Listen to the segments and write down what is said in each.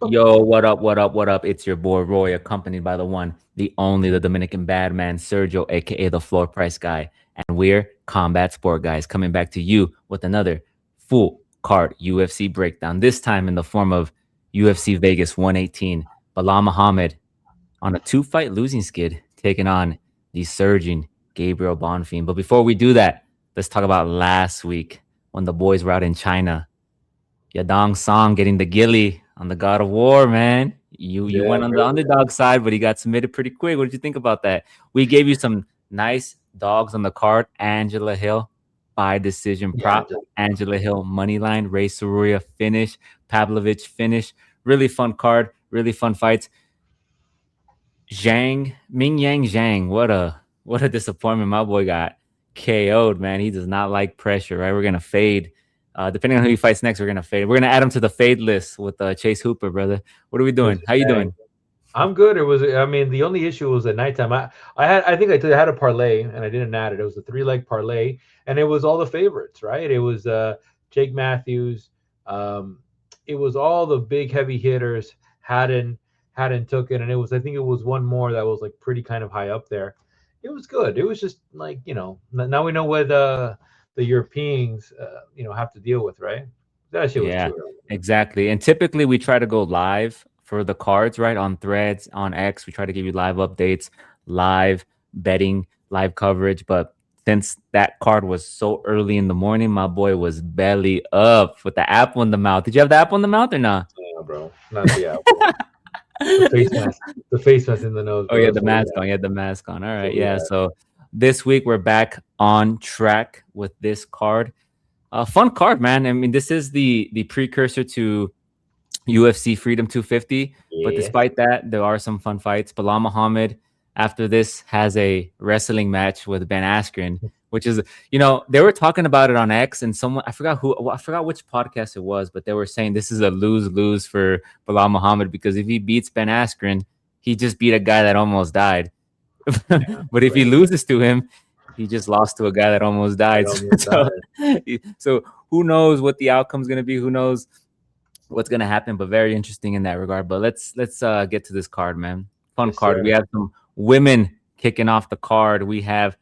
Yo, what up, what up, what up? It's your boy Roy, accompanied by the one, the only, the Dominican bad man, Sergio, aka the floor price guy. And we're Combat Sport Guys, coming back to you with another full card UFC breakdown, this time in the form of UFC Vegas 118. Bilal Muhammad on a two-fight losing skid, taking on the surging Gabriel Bonfim. But before we do that, let's talk about last week when the boys were out in China. Yadong Song getting the gilly on the God of War, man. You Yeah, went on the bro. underdog side, but he got submitted pretty quick. What did you think about that? We gave you some nice dogs on the card. Angela Hill by decision Yeah, prop. Angela Hill money line. Ray Saruria finish. Pavlovich finish. Really fun card. Really fun fights. Ming Yang Zhang. What a disappointment. My boy got KO'd, man. He does not like pressure, right? We're gonna fade. Depending on who he fights next, we're gonna fade. We're gonna add him to the fade list with Chase Hooper, brother. What are we doing? Mr. How you Chang. doing? I'm good. It was. I mean, the only issue was at nighttime. I think I had a parlay and I didn't add it. It was a three-leg parlay, and it was all the favorites, right? It was Jake Matthews. Um, it was all the big heavy hitters. Hadn't took it, and it was. I think it was one more that was like pretty kind of high up there. It was good. It was just like now we know what the Europeans have to deal with, right? That shit was Yeah, too early. exactly. And typically we try to go live for the cards, right? On Threads, on X, we try to give you live updates, live betting, live coverage. But since that card was so early in the morning, my boy was belly up with the apple in the mouth. Did you have the apple in the mouth or not? Yeah, bro. Not the apple. The face mask. The face mask in the nose, Oh, bro. yeah, That's the what we mask had. on. Yeah, the mask on. All That's right. what we Yeah. had. So this week we're back on track with this card. Fun card, man. I mean, this is the precursor to UFC Freedom 250. But Yeah. despite that, there are some fun fights. Bilal Muhammad, after this, has a wrestling match with Ben Askren, which is, they were talking about it on X, and someone, I forgot which podcast it was, but they were saying this is a lose lose for Bilal Muhammad because if he beats Ben Askren, he just beat a guy that almost died. Yeah. But if he Right. loses to him, he just lost to a guy that almost That died. almost so, died. so who knows what the outcome's going to be? Who knows what's gonna happen, but very interesting in that regard. But let's get to this card, man. Fun Yes, card. We sir. have some women kicking off the card. We have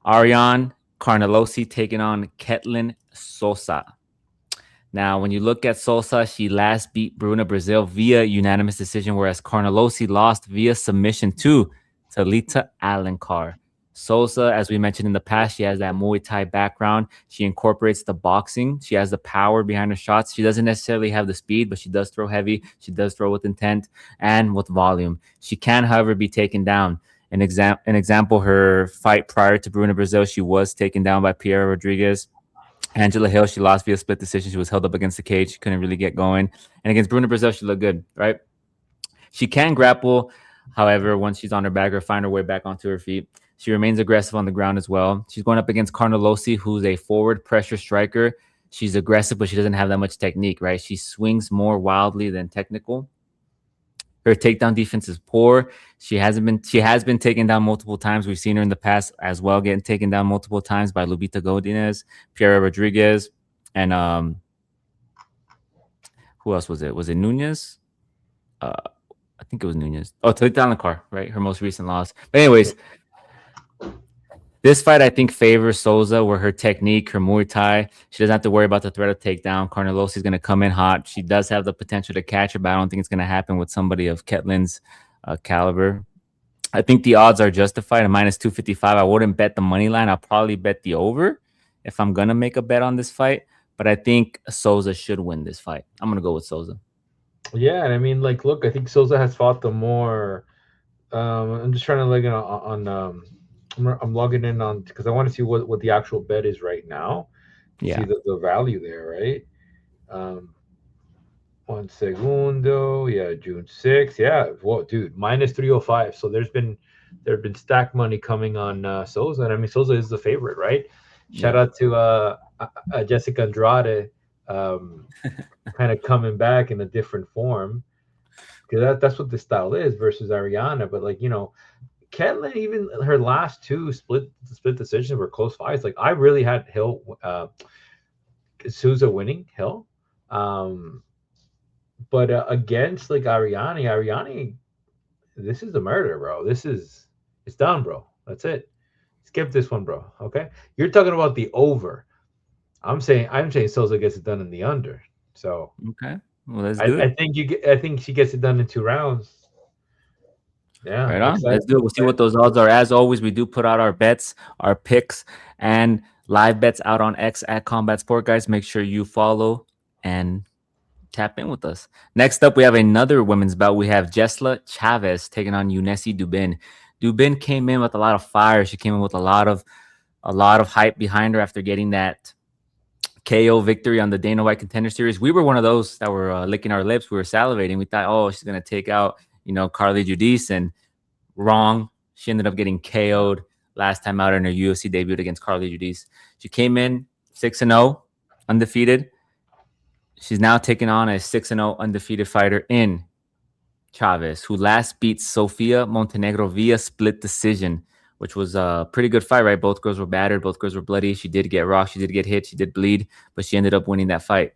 Ariane Carnelosi taking on Ketlin Sosa. Now, when you look at Sosa, she last beat Bruna Brazil via unanimous decision, whereas Carnelosi lost via submission to Talita Alencar. Sosa, as we mentioned in the past, she has that Muay Thai background. She incorporates the boxing. She has the power behind her shots. She doesn't necessarily have the speed, but she does throw heavy. She does throw with intent and with volume. She can, however, be taken down. An example, her fight prior to Bruna Brazil, she was taken down by Piera Rodriguez. Angela Hill, she lost via split decision. She was held up against the cage. She couldn't really get going. And against Bruna Brazil, she looked good, right? She can grapple. However, once she's on her back or find her way back onto her feet, she remains aggressive on the ground as well. She's going up against Carnelosi, who's a forward pressure striker. She's aggressive, but she doesn't have that much technique, right? She swings more wildly than technical. Her takedown defense is poor. She has been taken down multiple times. We've seen her in the past as well, getting taken down multiple times by Lupita Godinez, Piera Rodriguez, and who else was it? Was it Nunez? Uh, I think it was Nunez. Oh, Talita Alencar, right? Her most recent loss. But anyways, this fight I think favors Souza, where her technique, her Muay Thai, she doesn't have to worry about the threat of takedown. Carnelosi is going to come in hot. She does have the potential to catch her, but I don't think it's going to happen with somebody of Ketlin's caliber. I think the odds are justified at minus 255. I wouldn't bet the money line. I'll probably bet the over if I'm going to make a bet on this fight. But I think Souza should win this fight. I'm going to go with Souza. Yeah, and I mean, like, look, I think Souza has fought the more. I'm just trying to like on. I'm logging in on because I want to see what the actual bet is right now to see Yeah. the value there, right? Um, One segundo. Yeah, June 6th. Yeah, well, dude, minus 305. So there have been stack money coming on Souza, and I mean Souza is the favorite, right? Shout Yeah. out to Jessica Andrade, um, kind of coming back in a different form because that's what the style is versus Ariana. But like Ketlin, even her last two split decisions were close fights. Like I really had Hill Souza winning Hill. Um, but against like Ariane, this is the murder, bro. It's done, bro. That's it. Skip this one, bro. Okay, you're talking about the over. I'm saying Sosa gets it done in the under. So Okay. Well, that's I good. think I think she gets it done in 2 rounds. Yeah, Right I'm on. excited. Let's do it. I'm We'll see what excited. those odds are. As always, we do put out our bets, our picks, and live bets out on X at Combat Sport, guys. Make sure you follow and tap in with us. Next up, we have another women's bout. We have Jesla Chavez taking on Yunesi Dubin. Dubin came in with a lot of fire. She came in with a lot of hype behind her after getting that KO victory on the Dana White Contender Series. We were one of those that were licking our lips. We were salivating. We thought, oh, she's gonna take out, Carly Judice, and wrong. She ended up getting KO'd last time out in her UFC debut against Carly Judice. She came in 6-0, undefeated. She's now taking on a 6-0 undefeated fighter in Chavez, who last beat Sofia Montenegro via split decision, which was a pretty good fight, right? Both girls were battered, both girls were bloody. She did get rocked, she did get hit, she did bleed, but she ended up winning that fight.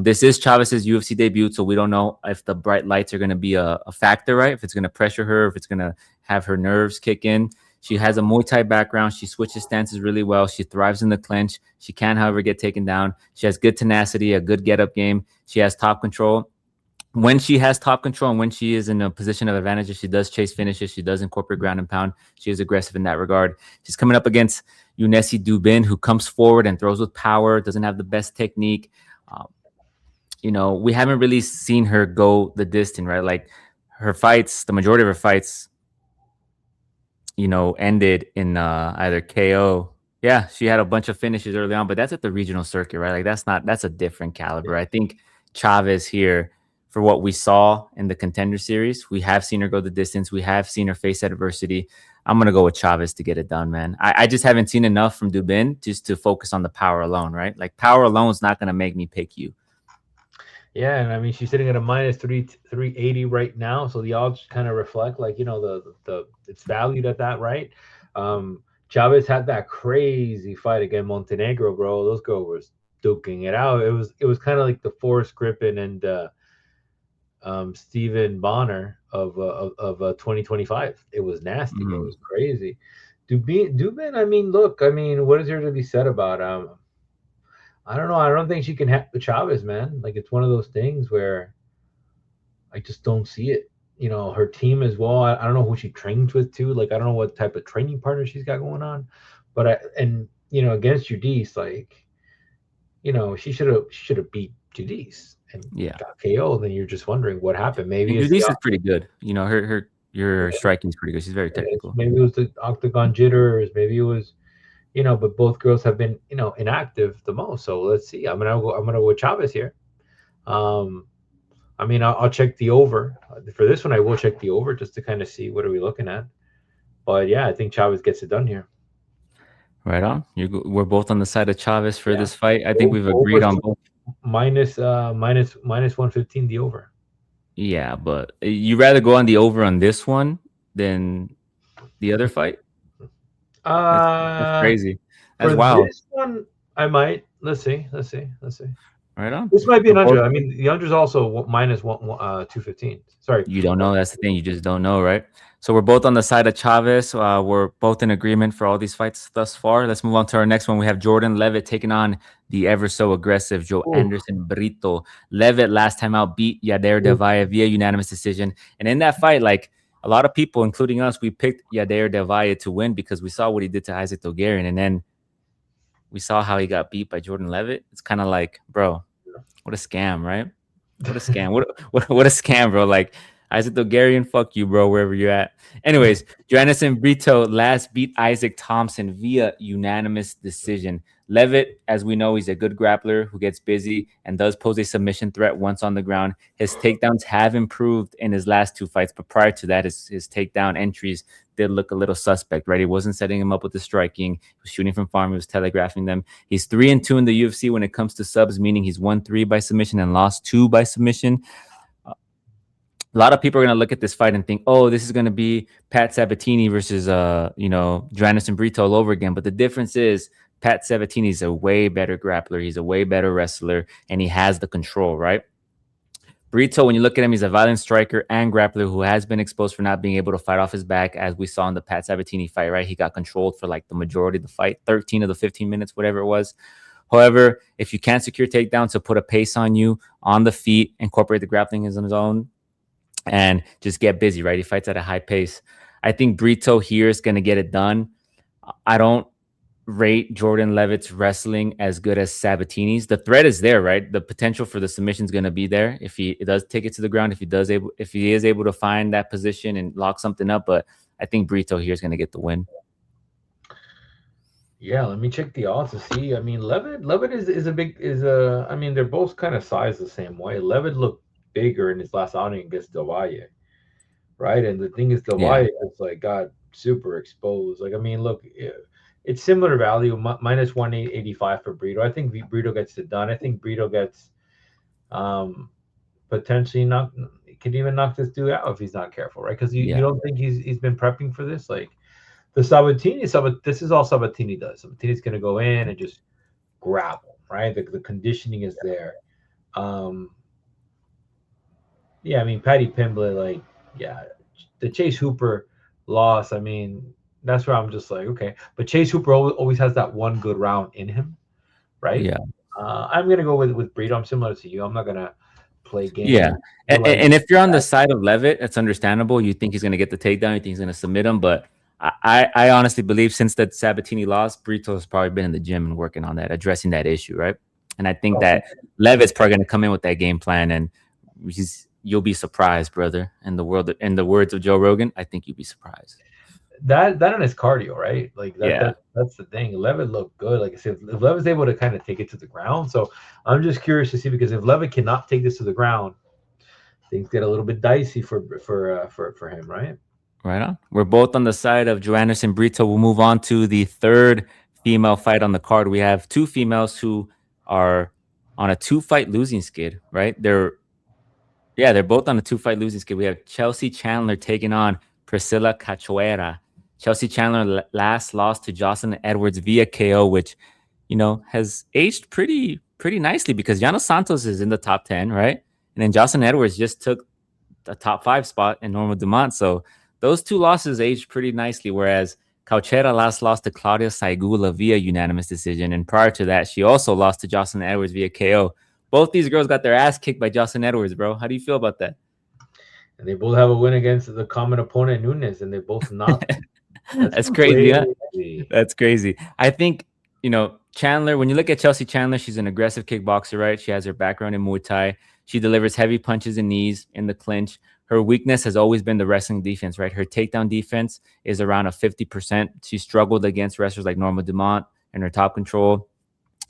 This is Chavez's UFC debut, so we don't know if the bright lights are going to be a factor, right? If it's going to pressure her, if it's going to have her nerves kick in. She has a Muay Thai background. She switches stances really well. She thrives in the clinch. She can, however, get taken down. She has good tenacity, a good get-up game. She has top control. When she has top control and when she is in a position of advantage, she does chase finishes. She does incorporate ground and pound. She is aggressive in that regard. She's coming up against Yunesi Dubin, who comes forward and throws with power, doesn't have the best technique. We haven't really seen her go the distance, right? Like her fights, the majority of her fights, ended in either KO. Yeah, she had a bunch of finishes early on, but that's at the regional circuit, right? Like that's a different caliber. I think Chavez here, for what we saw in the Contender Series, we have seen her go the distance. We have seen her face adversity. I'm gonna go with Chavez to get it done, man. I just haven't seen enough from Dubin just to focus on the power alone, right? Like power alone is not gonna make me pick you. Yeah, and I mean she's sitting at a minus 380 right now, so the odds kind of reflect like the it's valued at that, right? Chavez had that crazy fight against Montenegro, bro. Those girls were duking it out. It was kind of like the Forrest Griffin and Stephen Bonner of 2025. It was nasty, bro. It was crazy. Dubin, I mean, look, I mean, what is there to be said about I don't know. I don't think she can have the Chavez, man. Like it's one of those things where I just don't see it. Her team as well. I don't know who she trains with too. Like I don't know what type of training partner she's got going on. But against Judice, like she should have beat Judice and Yeah, got KO. Then you're just wondering what happened. Maybe and it's Judice is pretty good. Her yeah, striking is pretty good. She's very technical. maybe it was the octagon jitters. Maybe it was but both girls have been inactive the most. So let's see. I'm gonna go with Chavez here. Um, I mean, I'll check the over for this one. I will check the over just to kind of see what are we looking at. But yeah, I think Chavez gets it done here. Right on. We're both on the side of Chavez for Yeah, this fight. I think we've agreed over on both. minus 115 the over. Yeah, but you rather go on the over on this one than the other fight? That's Uh, crazy. That's for wild. this one, I might. Let's see. Right on. This might be We're an both. under. I mean, the under is also minus 215. Sorry. You don't know. That's the thing. You just don't know, right? So we're both on the side of Chavez. We're both in agreement for all these fights thus far. Let's move on to our next one. We have Jordan Levitt taking on the ever so aggressive Joe Ooh, Anderson Brito. Levitt last time out beat Yader ooh. Devaya via unanimous decision. And in that fight, like a lot of people, including us, we picked Yader Devaya to win because we saw what he did to Isaac Togarrian. And then we saw how he got beat by Jordan Levitt. It's kind of like, bro, what a scam, right? What a scam. What a scam, bro. Like Isaac Togarrian, fuck you, bro, wherever you're at. Anyways, Joannison Brito last beat Isaac Thompson via unanimous decision. Levitt, as we know, he's a good grappler who gets busy and does pose a submission threat once on the ground. His takedowns have improved in his last two fights, but prior to that, his takedown entries did look a little suspect, right? He wasn't setting him up with the striking. He was shooting from farm. He was telegraphing them. He's 3-2 in the UFC when it comes to subs, meaning he's won 3 by submission and lost 2 by submission. A lot of people are going to look at this fight and think, oh, this is going to be Pat Sabatini versus, Joannison Brito all over again. But the difference is Pat Sabatini is a way better grappler. He's a way better wrestler, and he has the control, right? Brito, when you look at him, he's a violent striker and grappler who has been exposed for not being able to fight off his back, as we saw in the Pat Sabatini fight, right? He got controlled for like the majority of the fight, 13 of the 15 minutes, whatever it was. However, if you can't secure takedowns to put a pace on you on the feet, incorporate the grappling in his own, and just get busy, right? He fights at a high pace. I think Brito here is going to get it done. I don't rate Jordan Levitt's wrestling as good as Sabatini's. The threat is there, right? The potential for the submission is going to be there if he does take it to the ground. If he is able to find that position and lock something up, but I think Brito here is going to get the win. Yeah, let me check the odds to see. I mean, Levitt is a big is a. I mean, they're both kind of sized the same way. Levitt looked bigger in his last outing against Del Valle, right? And the thing is, Del Yeah, Valle just like got super exposed. Like, I mean, look, it's similar value, minus 185 for Brito. I think Brito gets it done. I think Brito gets um potentially not can even knock this dude out if he's not careful, right? Because you yeah, don't think he's been prepping for this, like the Sabatini. This is all Sabatini does. Sabatini's gonna go in and just grapple, right? The conditioning is there. Um, yeah, I mean Patty Pimblett, like, yeah, the Chase Hooper loss. I mean, that's where I'm just like, okay, but Chase Hooper always has that one good round in him, right? yeah. I'm gonna go with Brito. I'm similar to you. I'm not gonna play Yeah. games. And, Like and if you're on the side of Levitt, it's understandable. You think he's going to get the takedown. You think he's going to submit him. But I honestly believe since that Sabatini lost, Brito has probably been in the gym and working on that, addressing that issue, right? And I think that Levitt's probably going to come in with that game plan, and you'll be surprised, brother. In the words of Joe Rogan, I think you'll be surprised. that on his cardio, right? Like Yeah. that's the thing. Levitt looked good. Like I said, if Levitt's able to kind of take it to the ground, so I'm just curious to see because if Levitt cannot take this to the ground, things get a little bit dicey for him, right? Right on. We're both on the side of Joanderson Brito. We'll move on to the third female fight on the card. We have two females who are on a two-fight losing skid, right? They're both on a two-fight losing skid. We have Chelsea Chandler taking on Priscilla Cachoeira. Chelsea Chandler last lost to Jocelyn Edwards via KO, which has aged pretty nicely because Yana Santos is in the top 10, right? And then Jocelyn Edwards just took a top 5 spot in Norma Dumont. So those two losses aged pretty nicely. Whereas Cauchera last lost to Claudia Saigula via unanimous decision. And prior to that, she also lost to Jocelyn Edwards via KO. Both these girls got their ass kicked by Jocelyn Edwards, bro. How do you feel about that? And they both have a win against the common opponent Nunes, and they both knocked them. That's That's crazy, huh? crazy. That's crazy. I think, Chandler, when you look at Chelsea Chandler, she's an aggressive kickboxer, right? She has her background in Muay Thai. She delivers heavy punches and knees in the clinch. Her weakness has always been the wrestling defense, right? Her takedown defense is around a 50%. She struggled against wrestlers like Norma Dumont and her top control.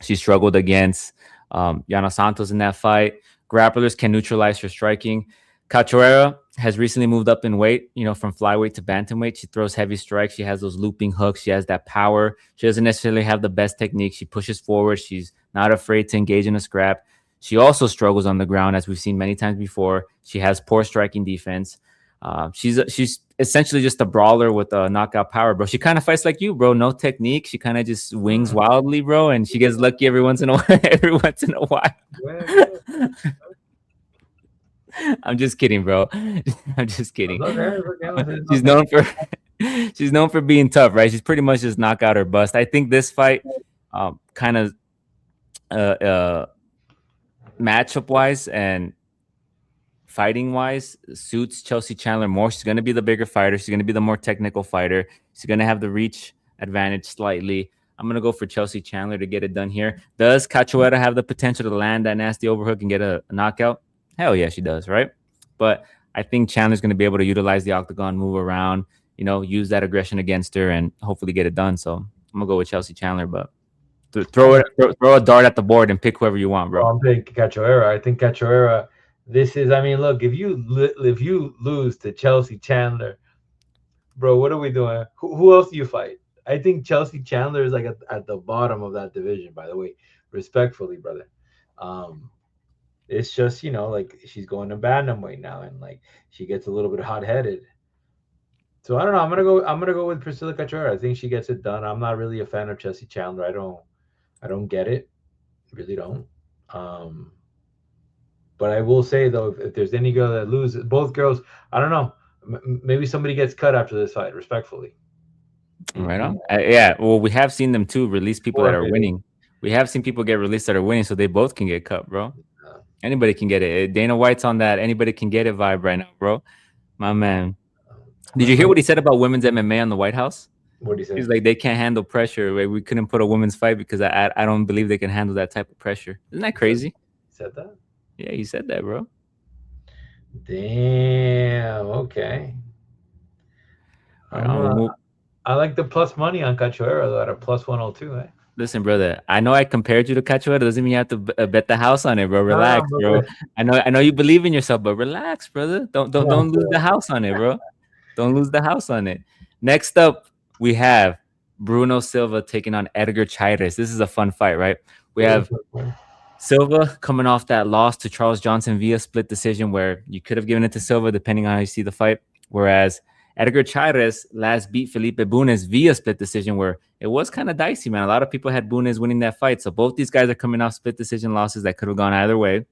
She struggled against Yana Santos in that fight. Grapplers can neutralize her striking. Cachoeira has recently moved up in weight, from flyweight to bantamweight. She throws heavy strikes. She has those looping hooks. She has that power. She doesn't necessarily have the best technique. She pushes forward. She's not afraid to engage in a scrap. She also struggles on the ground, as we've seen many times before. She has poor striking defense. She's essentially just a brawler with a knockout power, bro. She kind of fights like you, bro. No technique. She kind of just swings wildly, bro, and she gets lucky every once in a while. Every once in a while. I'm just kidding, bro. I'm just kidding. She's known for she's known for being tough, right? She's pretty much just knockout or bust. I think this fight, kind of matchup wise and fighting wise, suits Chelsea Chandler more. She's going to be the bigger fighter. She's going to be the more technical fighter. She's going to have the reach advantage slightly. I'm going to go for Chelsea Chandler to get it done here. Does Cachoeira have the potential to land that nasty overhook and get a knockout? Hell yeah, she does, right? But I think Chandler's going to be able to utilize the octagon, move around, use that aggression against her and hopefully get it done. So I'm going to go with Chelsea Chandler, but throw a dart at the board and pick whoever you want, bro. I'm picking Cachoeira. I think Cachoeira. This is. I mean, look. If you lose to Chelsea Chandler, bro, what are we doing? Who else do you fight? I think Chelsea Chandler is like at the bottom of that division. By the way, respectfully, brother. Um, it's just like she's going to bantamweight now, and like she gets a little bit hot headed. So I don't know. I'm gonna go with Priscilla Cachoeira. I think she gets it done. I'm not really a fan of Chelsea Chandler. I don't get it. Really don't. Um, But I will say though, if there's any girl that loses, both girls, I don't know. Maybe somebody gets cut after this fight, respectfully. Right on. Yeah. Well, we have seen them too release people that are Forfeited. winning. We have seen people get released that are winning, so they both can get cut, bro. Uh, Anybody can get it. Dana White's on that anybody can get it vibe right now, bro. My man. Did you hear what he said about women's MMA on the White House? what do you say? He's like, they can't handle pressure. Like, we couldn't put a women's fight because I don't believe they can handle that type of pressure. Isn't that He said, crazy? said that? Yeah, he said that, bro. Damn. Okay. Right on. We'll move. I like the plus money on Cachoeira at a plus 102. Eh? Listen, brother. I know I compared you to Cachoeira. Doesn't mean you have to bet the house on it, bro. No, no, Relax, bro. I know you believe in yourself, but relax, brother. Don't don't no, don't lose the house on it, bro. Don't lose the house on it. Next up, we have Bruno Silva taking on Edgar Chairez. This is a fun fight, right? We have Silva coming off that loss to Charles Johnson via split decision, where you could have given it to Silva depending on how you see the fight. Whereas Edgar Chairez last beat Felipe Bunes via split decision, where it was kind of dicey, man. A lot of people had Bunes winning that fight. So both these guys are coming off split decision losses that could have gone either way.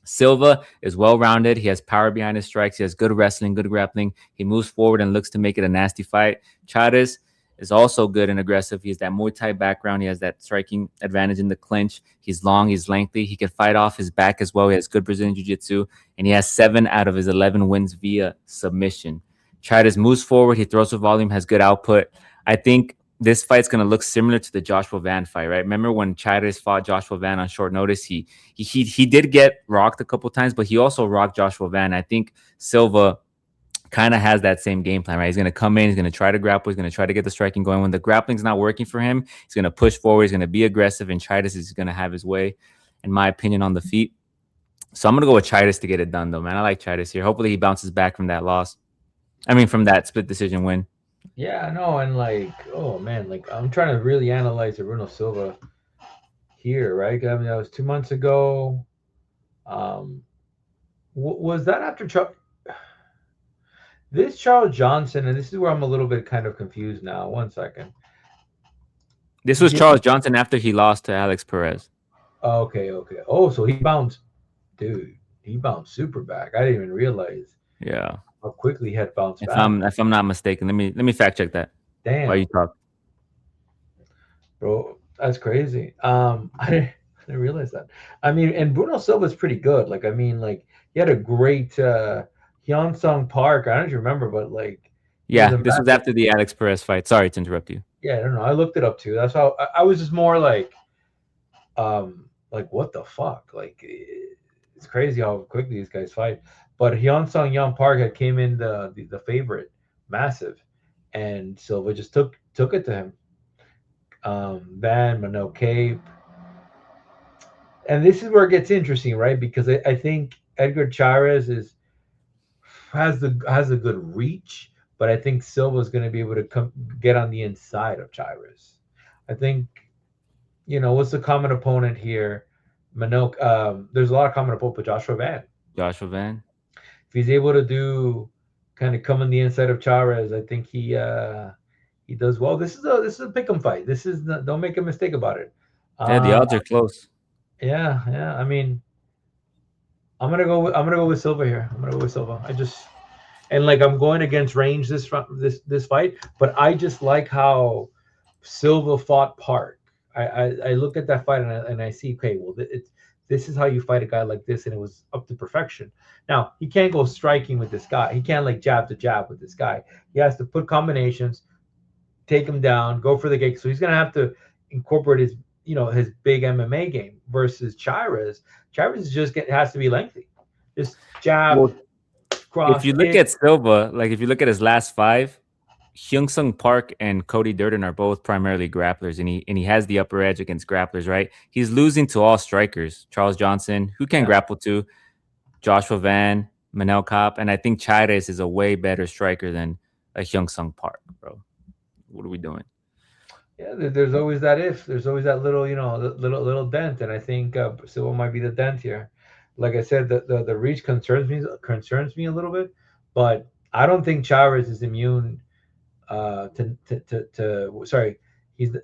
Silva is well-rounded. He has power behind his strikes. He has good wrestling, good grappling. He moves forward and looks to make it a nasty fight. Chairez is also good and aggressive. He has that Muay Thai background. He has that striking advantage in the clinch. He's long, he's lengthy. He can fight off his back as well. He has good Brazilian Jiu-Jitsu, and he has 7 out of his 11 wins via submission. Chairez moves forward. He throws with volume, has good output. I think this fight's going to look similar to the Joshua Van fight, right? Remember when Chairez fought Joshua Van on short notice? He did get rocked a couple times, but he also rocked Joshua Van. I think Silva kind of has that same game plan, right? He's going to come in, he's going to try to grapple, he's going to try to get the striking going. When the grappling's not working for him, he's going to push forward, he's going to be aggressive, and Chairez is going to have his way, in my opinion, on the feet. So I'm going to go with Chairez to get it done, though, man. I like Chairez here. Hopefully he bounces back from that loss. I mean, from that split decision win. Yeah, I know, and like, oh man, like I'm trying to really analyze the Bruno Silva here, right? I mean, that was 2 months ago. Um, was that after this Charles Johnson? And this is where I'm a little bit kind of confused now. 1 second. This was Yeah. Charles Johnson after he lost to Alex Perez. Okay, okay. Oh, so he bounced, dude. He bounced super back. I didn't even realize Yeah. how quickly he had bounced If back. I'm not mistaken, let me fact check that while Damn, you talk. bro, that's crazy. I didn't realize that. I mean, and Bruno Silva's pretty good. Like, I mean, like he had a great Hyun Park. I don't know if you remember, but like he was Yeah, a this was massive. after the Alex Perez fight. Sorry to interrupt you. Yeah, I don't know. I looked it up too. That's how I was just more like what the fuck? Like it's crazy how quickly these guys fight. But Hyun Park had came in the favorite, massive, and Silva just took it to him. Van Mano Cape, and this is where it gets interesting, right? Because I think Edgar Chairez is has a good reach, but I think Silva's going to be able to get on the inside of Chairez. I think what's the common opponent here? Manok. There's a lot of common opponent, but Joshua Van. Joshua Van. If he's able to do kind of come on the inside of Chairez, I think he does well. This is a pick'em fight. This is not, don't make a mistake about it. Yeah, the Uh, odds are close. yeah, yeah. I mean, I'm gonna go with Silva here. I'm gonna go with Silva. I just and like I'm going against range this fight, but I just like how Silva fought Park. I look at that fight and I see, okay, well, this is how you fight a guy like this, and it was up to perfection. Now he can't go striking with this guy. He can't like jab to jab with this guy. He has to put combinations, take him down, go for the gate. So he's gonna have to incorporate his big MMA game versus Chairez. Chairez has to be lengthy, just jab, Well, if cross, you look kick. at Silva, like if you look at his last 5, Hyung Sung Park and Cody Durden are both primarily grapplers, and he has the upper edge against grapplers, right? He's losing to all strikers. Charles Johnson, who can Yeah. grapple to, Joshua Van, Manel Kopp, and I think Chairez is a way better striker than a Hyung Sung Park, bro. What are we doing? Yeah, there's always that if. There's always that little, little dent, and I think Silva might be the dent here. Like I said, the reach concerns me a little bit, but I don't think Chavez is immune to sorry, he's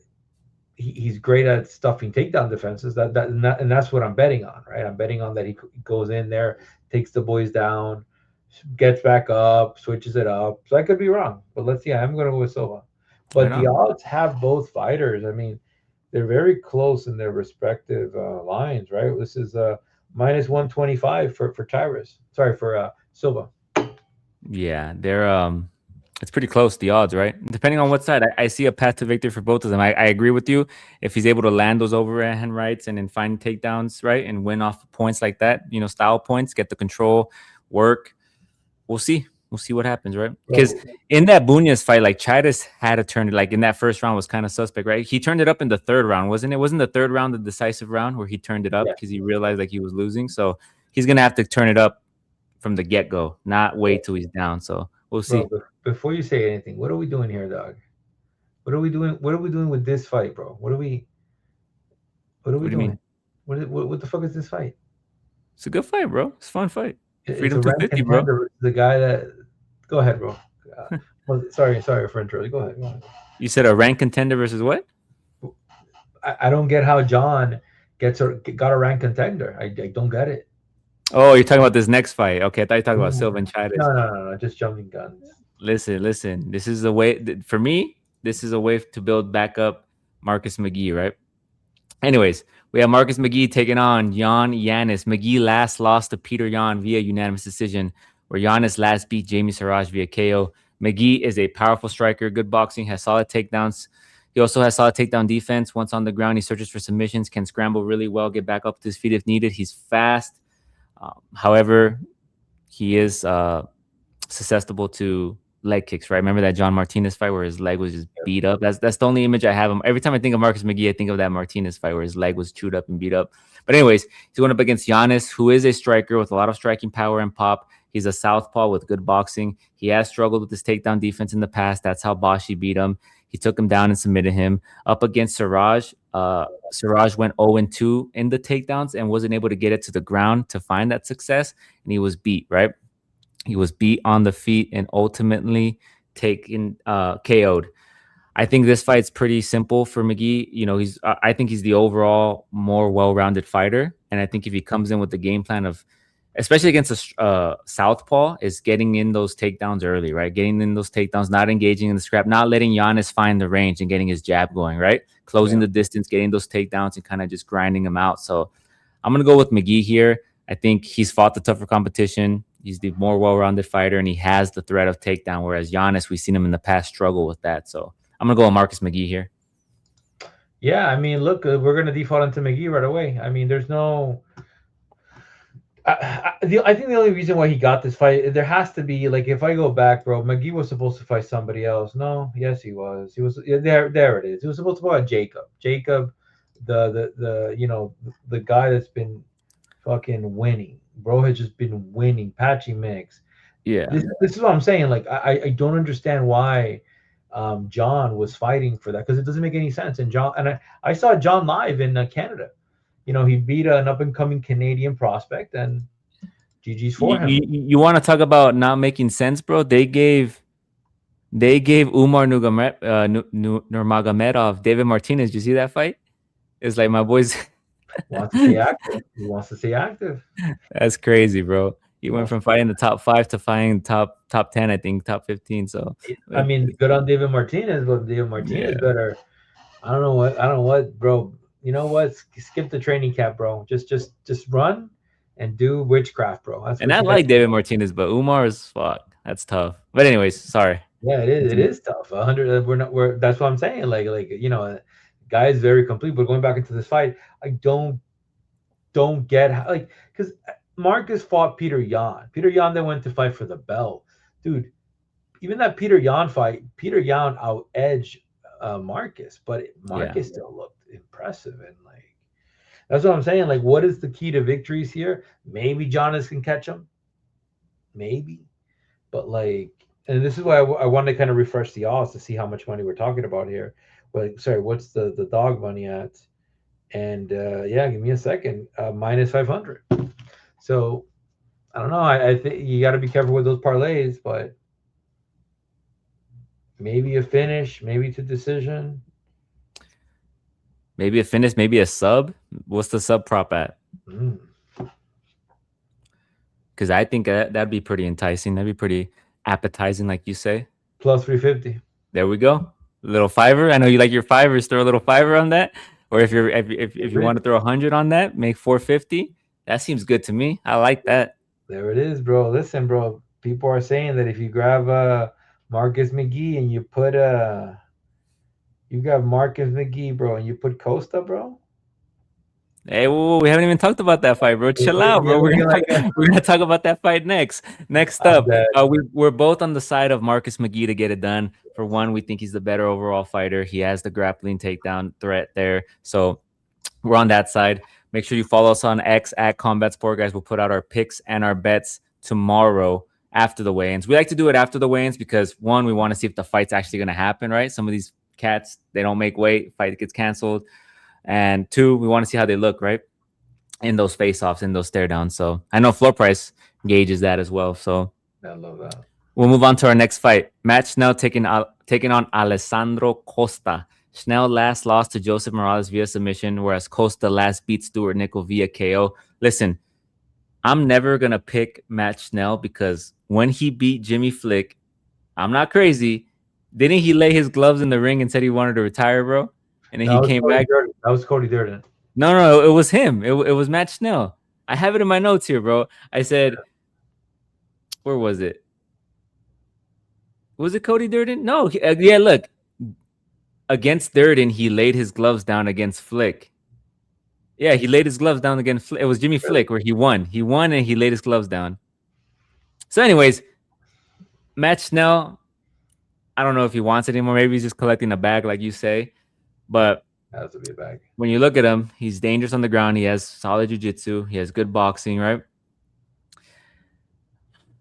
he's great at stuffing takedown defenses. And that's what I'm betting on, right? I'm betting on that he goes in there, takes the boys down, gets back up, switches it up. So I could be wrong, but let's see. I'm going to go with Silva. Right But the on. odds have both fighters. I mean, they're very close in their respective lines, right? This is minus 125 for Tyrus. Sorry, for Silva. Yeah, they're it's pretty close, the odds, right? Depending on what side, I see a path to victory for both of them. I agree with you. If he's able to land those overhand rights and then find takedowns, right, and win off points like that, style points, get the control, work. We'll see. We'll see what happens, right? Because Bro, in that Bunya's fight, like Chidis had to turn it. Like in that first round was kind of suspect, right? He turned it up in the third round, wasn't it? Wasn't the third round the decisive round where he turned it up yeah. because he realized like he was losing? So he's gonna have to turn it up from the get go, not wait till he's down. So we'll Bro, see. before you say anything, what are we doing here, dog? What are we doing? What are we doing with this fight, bro? What are we What do you doing? mean? What the fuck is this fight? It's a good fight, bro. It's a fun fight. It's Freedom a ranked 250, bro. contender versus the guy that. Go ahead, bro. Well, sorry for intro. Go ahead. Go ahead. You said a ranked contender versus what? I don't get how John got a ranked contender. I don't get it. Oh, you're talking about this next fight. Okay, I thought you were talking about No, Silva and Chidis. no. Just jumping guns. Listen. This is a way for me. This is a way to build back up Marcus McGee, right? Anyways, we have Marcus McGee taking on Jan Yanis. McGee last lost to Peter Yan via unanimous decision, where Yanis last beat Jamie Siraj via KO. McGee is a powerful striker, good boxing, has solid takedowns. He also has solid takedown defense. Once on the ground, he searches for submissions, can scramble really well, get back up to his feet if needed. He's fast. However, he is susceptible to leg kicks, right? Remember that John Martinez fight where his leg was just beat up? That's the only image I have him. Every time I think of Marcus McGee, I think of that Martinez fight where his leg was chewed up and beat up. But anyways, he's going up against Giannis, who is a striker with a lot of striking power and pop. He's a southpaw with good boxing. He has struggled with his takedown defense in the past. That's how Bashi beat him. He took him down and submitted him. Up against Siraj, Siraj went 0-2 in the takedowns and wasn't able to get it to the ground to find that success, and he was beat, right? He was beat on the feet and ultimately taken KO'd. I think this fight's pretty simple for McGee. I think he's the overall more well-rounded fighter, and I think if he comes in with the game plan of, especially against a southpaw, is getting in those takedowns early, right? Getting in those takedowns, not engaging in the scrap, not letting Giannis find the range and getting his jab going, right? Closing Yeah. the distance, getting those takedowns, and kind of just grinding them out. So I'm gonna go with McGee here. I think he's fought the tougher competition. He's the more well-rounded fighter, and he has the threat of takedown. Whereas Giannis, we've seen him in the past struggle with that. So I'm gonna go with Marcus McGee here. Yeah, I mean, look, we're gonna default into McGee right away. I mean, there's no. I think the only reason why he got this fight, there has to be like, if I go back, bro, McGee was supposed to fight somebody else. No, yes, he was. He was, yeah, there it is. He was supposed to fight Jacob. Jacob, the guy that's been fucking winning. Bro has just been winning. Patchy Mix. Yeah, This is what I'm saying. Like, I don't understand why John was fighting for that, because it doesn't make any sense. And I saw John live in Canada. He beat an up and coming Canadian prospect, and GG's for him. you want to talk about not making sense, bro? They gave Umar Nurmagomedov David Martinez. Did you see that fight? It's like my boys. Wants to stay active. He wants to stay active. That's crazy, bro. He He went wants from fighting the top 5 to fighting top 10, I think, top 15. So I mean, good on David Martinez, but David Martinez yeah. better. I don't know what, bro. You know what? Skip the training camp, bro. Just run and do witchcraft, bro. That's And what I you got. like David Martinez, but Umar is fuck. That's tough. But anyways, sorry. Yeah, it is. It Continue. is tough. 100. We're not. We're. That's what I'm saying. Guy is very complete. But going back into this fight, I don't get how, like, because Marcus fought Peter Yan. Peter Yan then went to fight for the belt, dude. Even that Peter Yan fight, Peter Yan out edged Marcus, but Yeah. Marcus still looked impressive, and like, that's what I'm saying. Like, what is the key to victories here? Maybe Jonas can catch him, maybe, but like, and this is why I wanted to kind of refresh the odds to see how much money we're talking about here. But sorry, what's the dog money at? And yeah, give me a second. Minus 500. So I don't know. I think you got to be careful with those parlays, but maybe a finish, maybe to decision. Maybe a finish, maybe a sub. What's the sub prop at? Mm. Because I think that'd be pretty enticing. That'd be pretty appetizing, like you say. Plus 350. There we go. A little fiver. I know you like your fivers. Throw a little fiver on that. Or if you want to throw 100 on that, make 450. That seems good to me. I like that. There it is, bro. Listen, bro. People are saying that if you grab Marcus McGee and you put you got Marcus McGee, bro, and you put Costa, bro. Hey, whoa, we haven't even talked about that fight, bro. Chill out, You're bro. looking like We're gonna talk about that fight next. Next I'm up, dead. we're both on the side of Marcus McGee to get it done. For one, we think he's the better overall fighter. He has the grappling takedown threat there, so we're on that side. Make sure you follow us on X at Combat Sport, guys. We'll put out our picks and our bets tomorrow after the weigh-ins. We like to do it after the weigh-ins because one, we want to see if the fight's actually going to happen, right? Some of these cats, they don't make weight, fight gets canceled. And two, we want to see how they look, right? In those face-offs, in those stare downs. So I know floor price gauges that as well. So I love that. we'll move on to our next fight. Matt Schnell taking on Alessandro Costa. Schnell last lost to Joseph Morales via submission, whereas Costa last beat Stuart Nickel via KO. Listen, I'm never gonna pick Matt Schnell because when he beat Jimmy Flick, I'm not crazy. Didn't he lay his gloves in the ring and said he wanted to retire, bro? And then he came back. That was Cody Durden. No, it was him. It was Matt Schnell. I have it in my notes here, bro. I said, where was it? Was it Cody Durden? No. Yeah, look. Against Durden, he laid his gloves down against Flick. Yeah, he laid his gloves down against Flick. It was Jimmy Flick where he won. He won and he laid his gloves down. So, anyways, Matt Schnell, I don't know if he wants it anymore. Maybe he's just collecting a bag, like you say. But has to be a bag. When you look at him, he's dangerous on the ground. He has solid jiu-jitsu. He has good boxing, right?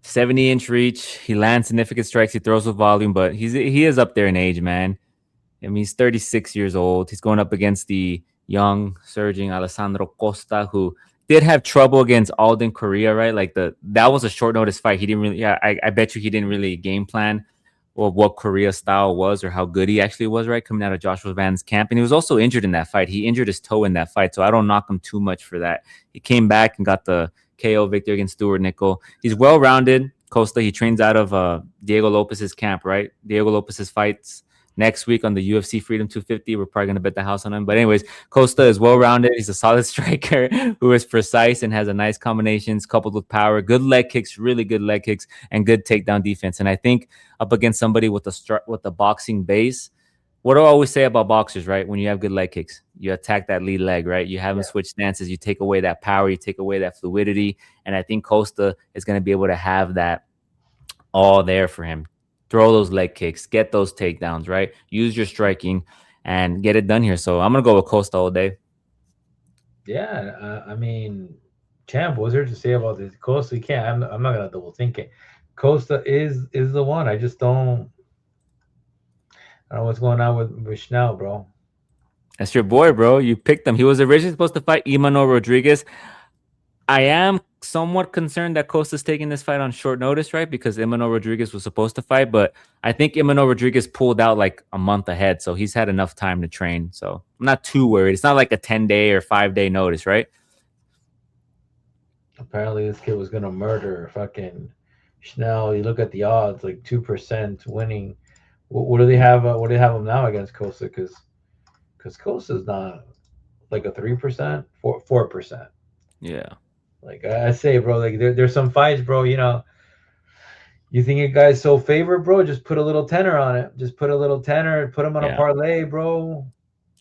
70-inch reach. He lands significant strikes. He throws with volume, but he is up there in age, man. I mean, he's 36 years old. He's going up against the young, surging Alessandro Costa, who did have trouble against Alden Correa, right? Like that was a short notice fight. He didn't really, yeah, I bet you he didn't really game plan or what Correa's style was or how good he actually was, right? Coming out of Joshua Van's camp. And he was also injured in that fight. He injured his toe in that fight. So I don't knock him too much for that. He came back and got the KO victory against Stuart Nickel. He's well-rounded. Costa, he trains out of Diego Lopez's camp, right? Diego Lopez's fights next week on the UFC Freedom 250. We're probably going to bet the house on him. But anyways, Costa is well-rounded. He's a solid striker who is precise and has a nice combinations coupled with power, good leg kicks, really good leg kicks, and good takedown defense. And I think up against somebody with a boxing base, what do I always say about boxers, right? When you have good leg kicks, you attack that lead leg, right? You have them switch stances. You take away that power. You take away that fluidity. And I think Costa is going to be able to have that all there for him. Throw those leg kicks, get those takedowns, right? Use your striking and get it done here. So I'm going to go with Costa all day. Yeah, I mean, champ, what's there to say about this? Costa, you can't. I'm not gonna double think it. Costa is the one. I just don't. I don't know what's going on with Schnell, bro. That's your boy, bro. You picked him. He was originally supposed to fight Emmanuel Rodriguez. I am somewhat concerned that Costa's taking this fight on short notice, right? Because Emmanuel Rodriguez was supposed to fight, but I think Emmanuel Rodriguez pulled out like a month ahead, so he's had enough time to train. So I'm not too worried. It's not like a 10-day or 5-day notice, right? Apparently, this kid was gonna murder fucking Schnell. You look at the odds, like 2% winning. What do they have? What do they have him now against Costa? Because Costa's not like a 3%, 4%. Yeah. Like I say, bro, like there's some fights, bro. You know, you think a guy's so favored, bro? Just put a little tenor on it. Just put a little tenor. Put him on a parlay, bro.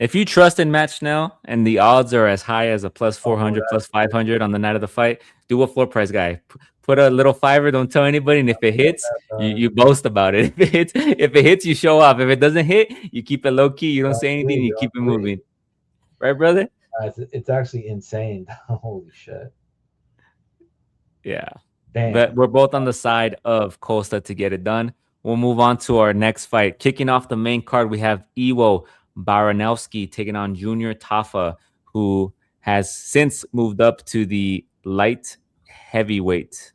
If you trust in Matt Schnell and the odds are as high as a plus 400, plus 500 on the night of the fight, do a floor price guy. Put a little fiver. Don't tell anybody. And if it hits, you boast about it. If it hits, you show off. If it doesn't hit, you keep it low key. You don't say anything. You keep it moving. Right, brother? It's actually insane. Holy shit. Yeah. Damn. But we're both on the side of Costa to get it done. We'll move on to our next fight. Kicking off the main card, we have Iwo Baranowski taking on Junior Tafa, who has since moved up to the light heavyweight.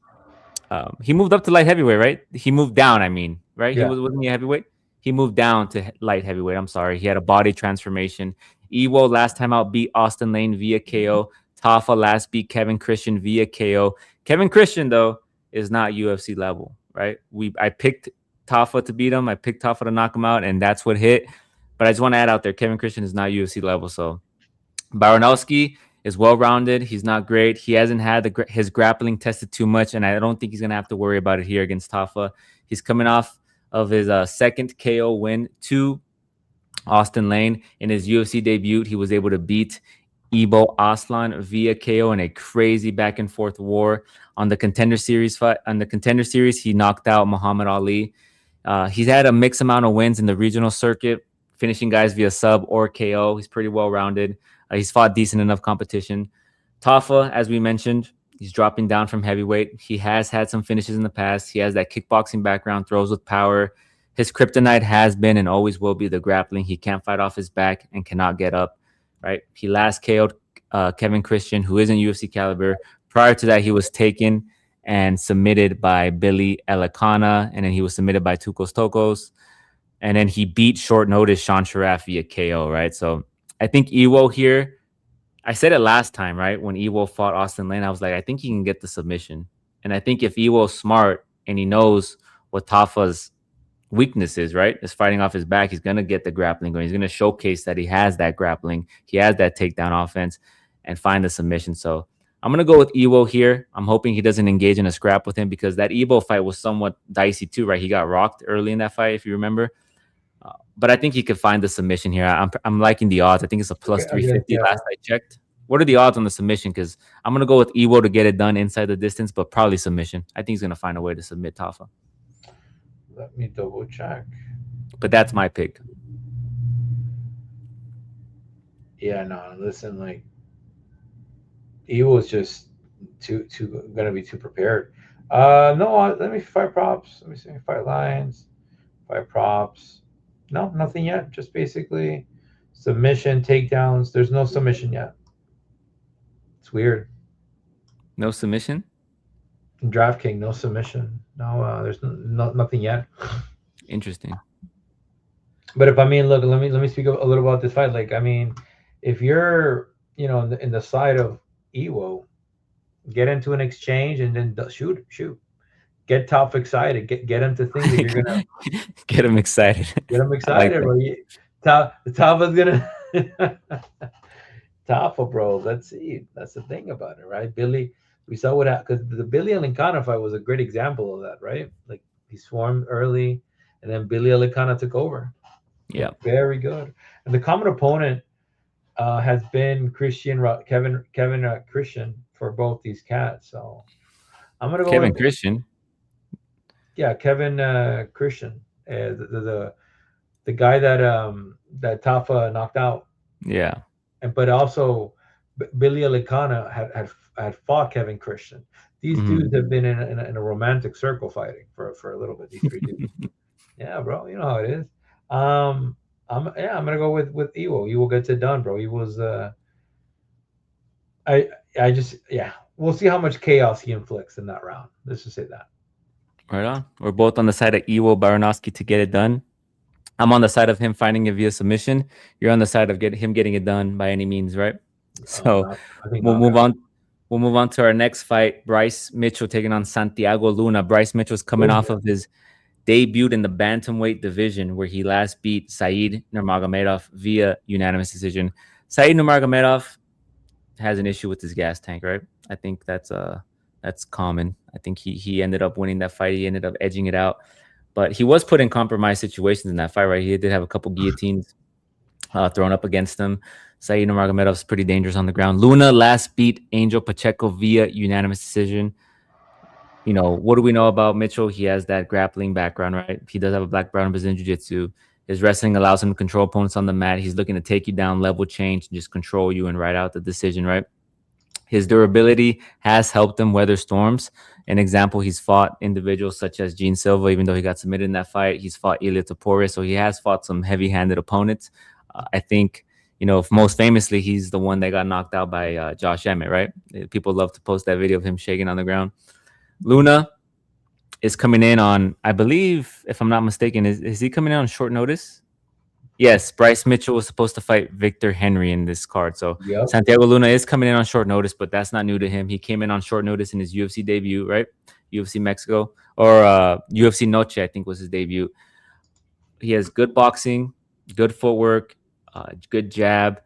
He moved up to light heavyweight, right? He moved down, I mean, right? Yeah. Wasn't he a heavyweight? He moved down to light heavyweight. I'm sorry. He had a body transformation Ewo last time out beat Austin Lane via KO. Tafa last beat Kevin Christian via KO. Kevin Christian, though, is not UFC level, right? I picked Tafa to beat him. I picked Tafa to knock him out, and that's what hit. But I just want to add out there, Kevin Christian is not UFC level. So Baranowski is well-rounded. He's not great. He hasn't had his grappling tested too much, and I don't think he's going to have to worry about it here against Tafa. He's coming off of his second KO win to Austin Lane. In his UFC debut, he was able to beat Ibo Aslan via KO in a crazy back and forth war. On the Contender Series fight, he knocked out Muhammad Ali. He's had a mixed amount of wins in the regional circuit, finishing guys via sub or KO. He's pretty well rounded. He's fought decent enough competition. Tafa, as we mentioned, he's dropping down from heavyweight. He has had some finishes in the past. He has that kickboxing background, throws with power. His kryptonite has been and always will be the grappling. He can't fight off his back and cannot get up, right? He last KO'd Kevin Christian, who isn't UFC caliber. Prior to that, he was taken and submitted by Billy Elikana, and then he was submitted by Tukos Tokos. And then he beat short notice Sean Sharaf via KO, right? So I think Iwo here, I said it last time, right? When Iwo fought Austin Lane, I was like, I think he can get the submission. And I think if Iwo's smart and he knows what Tafa's weakness is, right, is fighting off his back, he's going to get the grappling going. He's going to showcase that he has that grappling. He has that takedown offense and find the submission. So I'm going to go with Iwo here. I'm hoping he doesn't engage in a scrap with him because that Iwo fight was somewhat dicey too, right? He got rocked early in that fight, if you remember. But I think he could find the submission here. I'm liking the odds. I think it's a plus 350 last I checked. What are the odds on the submission? Because I'm going to go with Iwo to get it done inside the distance, but probably submission. I think he's going to find a way to submit Tafa. Let me double check. But that's my pick. Yeah, no, listen, like Iwo's just too gonna be too prepared. No, let me fight props. Let me see fight lines, fight props. No, nothing yet. Just basically submission, takedowns. There's no submission yet. It's weird. No submission? In DraftKings, no submission. No, there's nothing yet. Interesting. But if I mean, look, let me speak a little about this fight. Like, I mean, if you're, in the side of Iwo, get into an exchange and then shoot. Get Top excited. Get him to think that you're gonna get him excited. Get him excited, bro. Tafa's gonna Tafa, bro. Let's see. That's the thing about it, right? Billy, we saw what happened because the Billy Elikana fight was a great example of that, right? Like he swarmed early, and then Billy Elikana took over. Yeah, very good. And the common opponent has been Kevin Christian for both these cats. So I'm gonna go Kevin Christian. Yeah, Kevin Christian, the guy that Tafa knocked out. Yeah, but also Billy Elikana had fought Kevin Christian. These dudes have been in a romantic circle fighting for a little bit. These three dudes. Yeah, bro, you know how it is. I'm gonna go with Iwo. Iwo gets it done, bro. He was we'll see how much chaos he inflicts in that round. Let's just say that. Right on. We're both on the side of Iwo Baranowski to get it done. I'm on the side of him finding it via submission. You're on the side of him getting it done by any means, right? So we'll move on. We'll move on to our next fight. Bryce Mitchell taking on Santiago Luna. Bryce Mitchell's coming off of his debut in the bantamweight division where he last beat Said Nurmagomedov via unanimous decision. Said Nurmagomedov has an issue with his gas tank, right? I think that's common. I think he ended up winning that fight. He ended up edging it out. But he was put in compromised situations in that fight, right? He did have a couple guillotines thrown up against him. Said Nurmagomedov's pretty dangerous on the ground. Luna last beat Angel Pacheco via unanimous decision. What do we know about Mitchell? He has that grappling background, right? He does have a black belt in Brazilian Jiu-Jitsu. His wrestling allows him to control opponents on the mat. He's looking to take you down, level change, and just control you and ride out the decision, right? His durability has helped him weather storms. An example, he's fought individuals such as Gene Silva, even though he got submitted in that fight. He's fought Ilia Topuria, so he has fought some heavy-handed opponents. I think, most famously, he's the one that got knocked out by Josh Emmett, right? People love to post that video of him shaking on the ground. Luna is coming in on, I believe, if I'm not mistaken, is he coming in on short notice? Yes, Bryce Mitchell was supposed to fight Victor Henry in this card. So Yep. Santiago Luna is coming in on short notice, but that's not new to him. He came in on short notice in his UFC debut, right? UFC Mexico or UFC Noche, I think was his debut. He has good boxing, good footwork, good jab.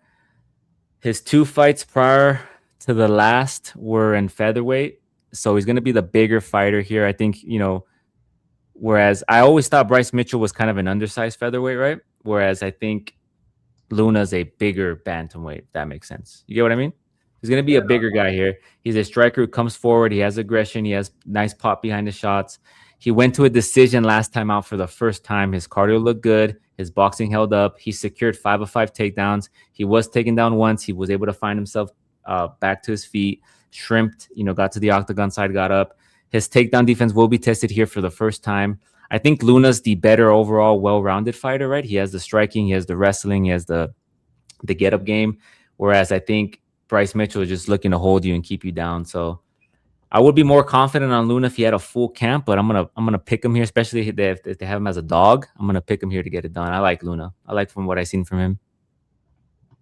His two fights prior to the last were in featherweight, so he's going to be the bigger fighter here. I think, whereas I always thought Bryce Mitchell was kind of an undersized featherweight, right? Whereas I think Luna's a bigger bantamweight, if that makes sense. You get what I mean? He's going to be Yeah. a bigger guy here. He's a striker who comes forward. He has aggression. He has nice pop behind the shots. He went to a decision last time out for the first time. His cardio looked good. His boxing held up. He secured 5 of 5 takedowns. He was taken down once. He was able to find himself back to his feet, shrimped, got to the octagon side, got up. His takedown defense will be tested here for the first time. I think Luna's the better overall, well-rounded fighter, right? He has the striking, he has the wrestling, he has the get-up game. Whereas I think Bryce Mitchell is just looking to hold you and keep you down. So I would be more confident on Luna if he had a full camp, but I'm gonna pick him here, especially if they have him as a dog. I'm gonna pick him here to get it done. I like Luna. I like from what I've seen from him.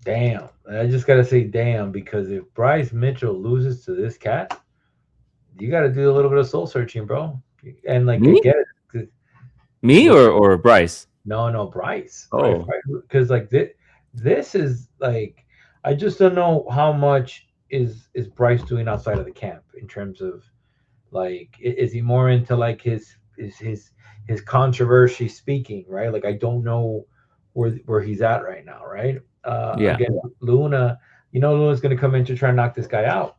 Damn. I just gotta say damn, because if Bryce Mitchell loses to this cat, you gotta do a little bit of soul searching, bro. And like I Me? get it. Me No, or Bryce? no, Bryce. Oh, Because like this is like, I just don't know how much is Bryce doing outside of the camp in terms of, like, is he more into like his controversy speaking, right? Like I don't know where he's at right now, right? yeah. Again, Luna, Luna's going to come in to try and knock this guy out,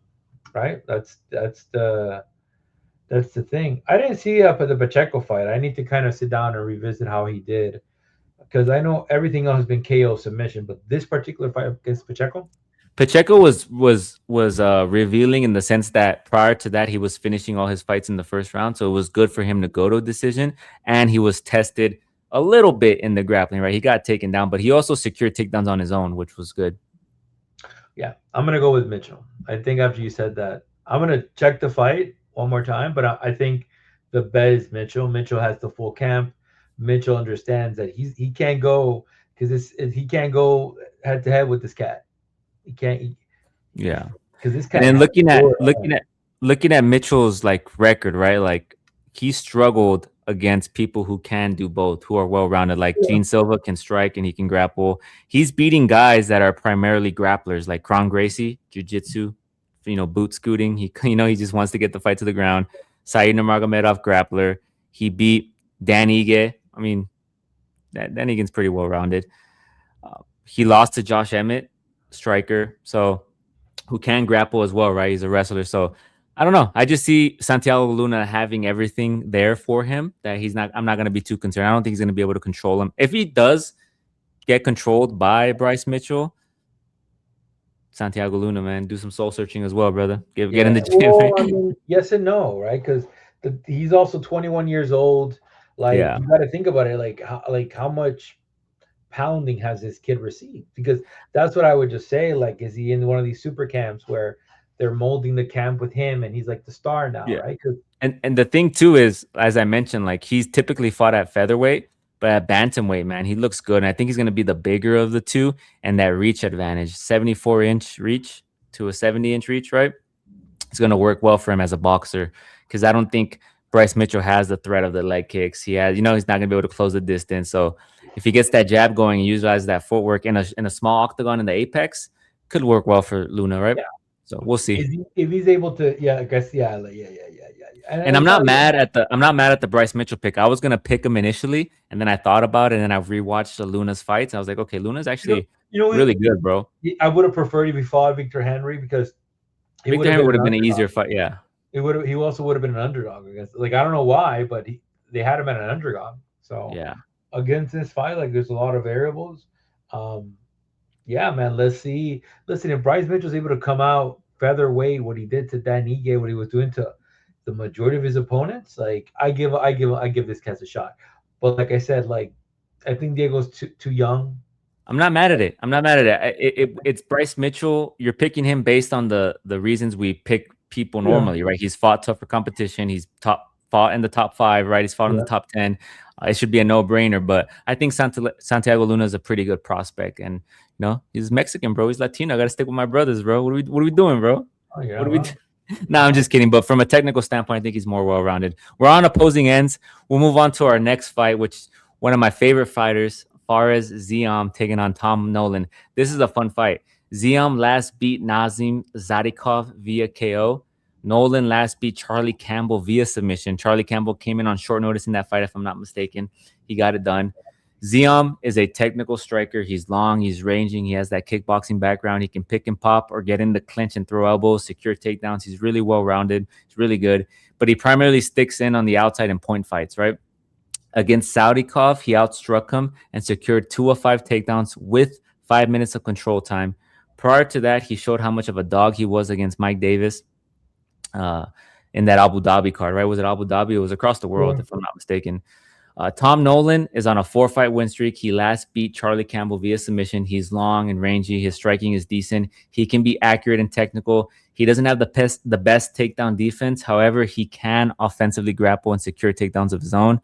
right? That's the thing. I didn't see up at the Pacheco fight. I need to kind of sit down and revisit how he did, because I know everything else has been KO submission, but this particular fight against Pacheco, Pacheco was revealing in the sense that prior to that he was finishing all his fights in the first round, so it was good for him to go to a decision, and he was tested a little bit in the grappling. Right, he got taken down, but he also secured takedowns on his own, which was good. yeah, I'm gonna go with Mitchell. I think after you said that, I'm gonna check the fight one more time, but I think the bet is Mitchell. Mitchell has the full camp. Mitchell understands that he can't go, because he can't go head to head with this cat. He can't, Yeah. because this And cat then can score. looking at Mitchell's like record, right? Like he struggled against people who can do both, who are well rounded. Like Yeah. Gene Silva can strike and he can grapple. He's beating guys that are primarily grapplers, like Kron Gracie, jiu-jitsu, boot scooting. He he just wants to get the fight to the ground. Said Nurmagomedov, grappler. He beat Dan Ige. I mean, Dan Ige's pretty well rounded. He lost to Josh Emmett, striker. So who can grapple as well, right? He's a wrestler. So I don't know. I just see Santiago Luna having everything there for him that I'm not going to be too concerned. I don't think he's going to be able to control him. If he does get controlled by Bryce Mitchell, Santiago Luna, man, do some soul searching as well, brother. Get in Yeah. the gym. Well, I mean, yes and no, right? Because he's also 21 years old. Like, Yeah. you got to think about it. Like how much pounding has this kid received? Because that's what I would just say. Like, is he in one of these super camps where they're molding the camp with him and he's like the star now, Yeah. right? Because And the thing too is, as I mentioned, like he's typically fought at featherweight, but at bantamweight, man, he looks good. And I think he's gonna be the bigger of the two, and that reach advantage, 74-inch reach to a 70-inch reach, right? It's gonna work well for him as a boxer. Because I don't think Bryce Mitchell has the threat of the leg kicks. He has, he's not gonna be able to close the distance. So if he gets that jab going and utilizes that footwork in a small octagon in the apex, could work well for Luna, right? yeah, So we'll see. if he's able to, yeah, I guess, yeah, like, yeah. And And it's not even, I'm not mad at the Bryce Mitchell pick. I was gonna pick him initially, and then I thought about it, and then I rewatched the Luna's fights. I was like, okay, Luna's you know, actually you know, really good, bro. I would have preferred if he fought Victor Henry, because he would Victor have Henry been would an have been an underdog. easier fight. Yeah, He also would have been an underdog against. Like, I don't know why, but they had him at an underdog. So yeah. against this fight, like, there's a lot of variables. Um, yeah, man. Let's see. Listen, if Bryce Mitchell's able to come out featherweight, what he did to Dan Ige, what he was doing to the majority of his opponents, like, I give this cat a shot. But like I said, like, I think Diego's too young. I'm not mad at it. I'm not mad at it. It's Bryce Mitchell. You're picking him based on the reasons we pick people Yeah. normally, right? He's fought tougher competition. He's top fought in the top 5, right? He's fought in the Yeah. top 10. It should be a no-brainer. But I think Santiago Luna is a pretty good prospect, and he's Mexican, bro. He's Latino. I gotta stick with my brothers, bro. What are we doing, bro? Oh, yeah. What are we? Well, No, I'm just kidding. But from a technical standpoint, I think he's more well-rounded. We're on opposing ends. We'll move on to our next fight, which one of my favorite fighters, Fares Ziam, taking on Tom Nolan. This is a fun fight. Ziam last beat Nazim Zadikov via KO. Nolan last beat Charlie Campbell via submission. Charlie Campbell came in on short notice in that fight, if I'm not mistaken. He got it done. Ziam is a technical striker. He's long, he's ranging, he has that kickboxing background. He can pick and pop or get in the clinch and throw elbows, secure takedowns. He's really well-rounded. He's really good. But he primarily sticks in on the outside in point fights, right? Against Saudikov, he outstruck him and secured 2 of 5 takedowns with 5 minutes of control time. Prior to that, he showed how much of a dog he was against Mike Davis in that Abu Dhabi card, right? Was it Abu Dhabi? It was across the world, if I'm not mistaken. Tom Nolan is on a 4-fight win streak. He last beat Charlie Campbell via submission. He's long and rangy. His striking is decent. He can be accurate and technical. He doesn't have the best takedown defense. However, he can offensively grapple and secure takedowns of his own.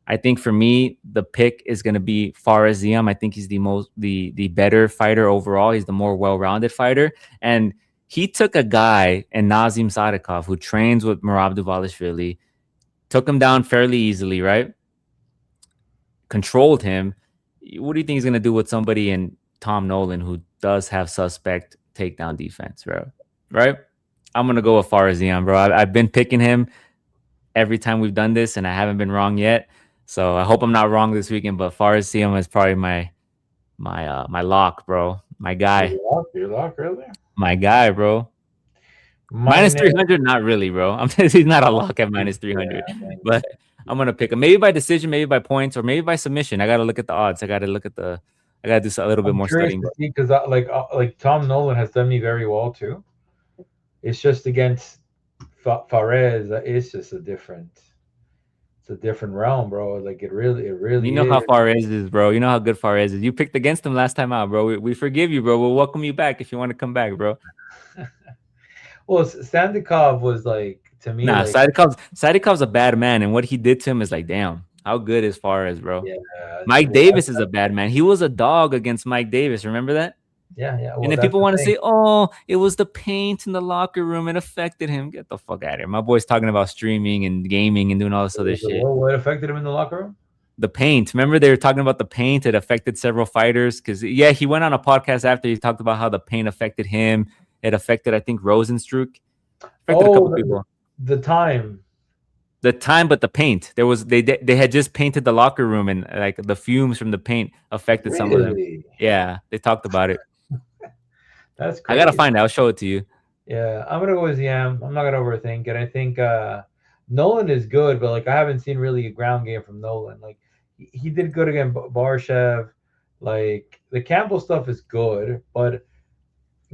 I think for me, the pick is going to be Fares Ziam. I think he's the better fighter overall. He's the more well-rounded fighter. And he took a guy in Nazim Sadikov who trains with Merab Dvalishvili, took him down fairly easily, right? Controlled him. What do you think he's going to do with somebody in Tom Nolan who does have suspect takedown defense, bro? Right? I'm going to go with Fares Ziam, bro. I've been picking him every time we've done this, and I haven't been wrong yet. So I hope I'm not wrong this weekend, but Fares Ziam is probably my lock, bro. My guy. Your lock, really? My guy, bro. Mine Minus 300, not really, bro. He's not a lock at minus 300, but I'm gonna pick him. Maybe by decision, maybe by points, or maybe by submission. I gotta look at the odds. I gotta do a little bit I'm more curious studying. to see because like Tom Nolan has done me very well too. It's just against Fares, it's just it's a different realm, bro. Like it really You know is. how Fares is, bro. You know how good Fares is. You picked against him last time out, bro. We forgive you, bro. We'll welcome you back if you want to come back, bro. Well, Sandikov was like to me Nah, like Sadikov's a bad man, and what he did to him is like, damn, how good is Fares, bro? yeah, Mike Davis is a bad man. He was a dog against Mike Davis. Remember that? yeah. And Well, then that's people the want to thing. say, oh, it was the paint in the locker room. It affected him. Get the fuck out of here. My boy's talking about streaming and gaming and doing all this other shit. What affected him in the locker room? The paint. Remember they were talking about the paint. It affected several fighters. Because, yeah, he went on a podcast after he talked about how the paint affected him. It affected, I think, Rosenstruck. Affected a couple people. The time. The time, but the paint. They had just painted the locker room, and like the fumes from the paint affected some of them. Yeah, they talked about it. That's crazy. I gotta find it. I'll show it to you. Yeah, I'm gonna go with Ziam. I'm not gonna overthink it. I think Nolan is good, but like I haven't seen really a ground game from Nolan. Like he did good against Barshev. Like the Campbell stuff is good, but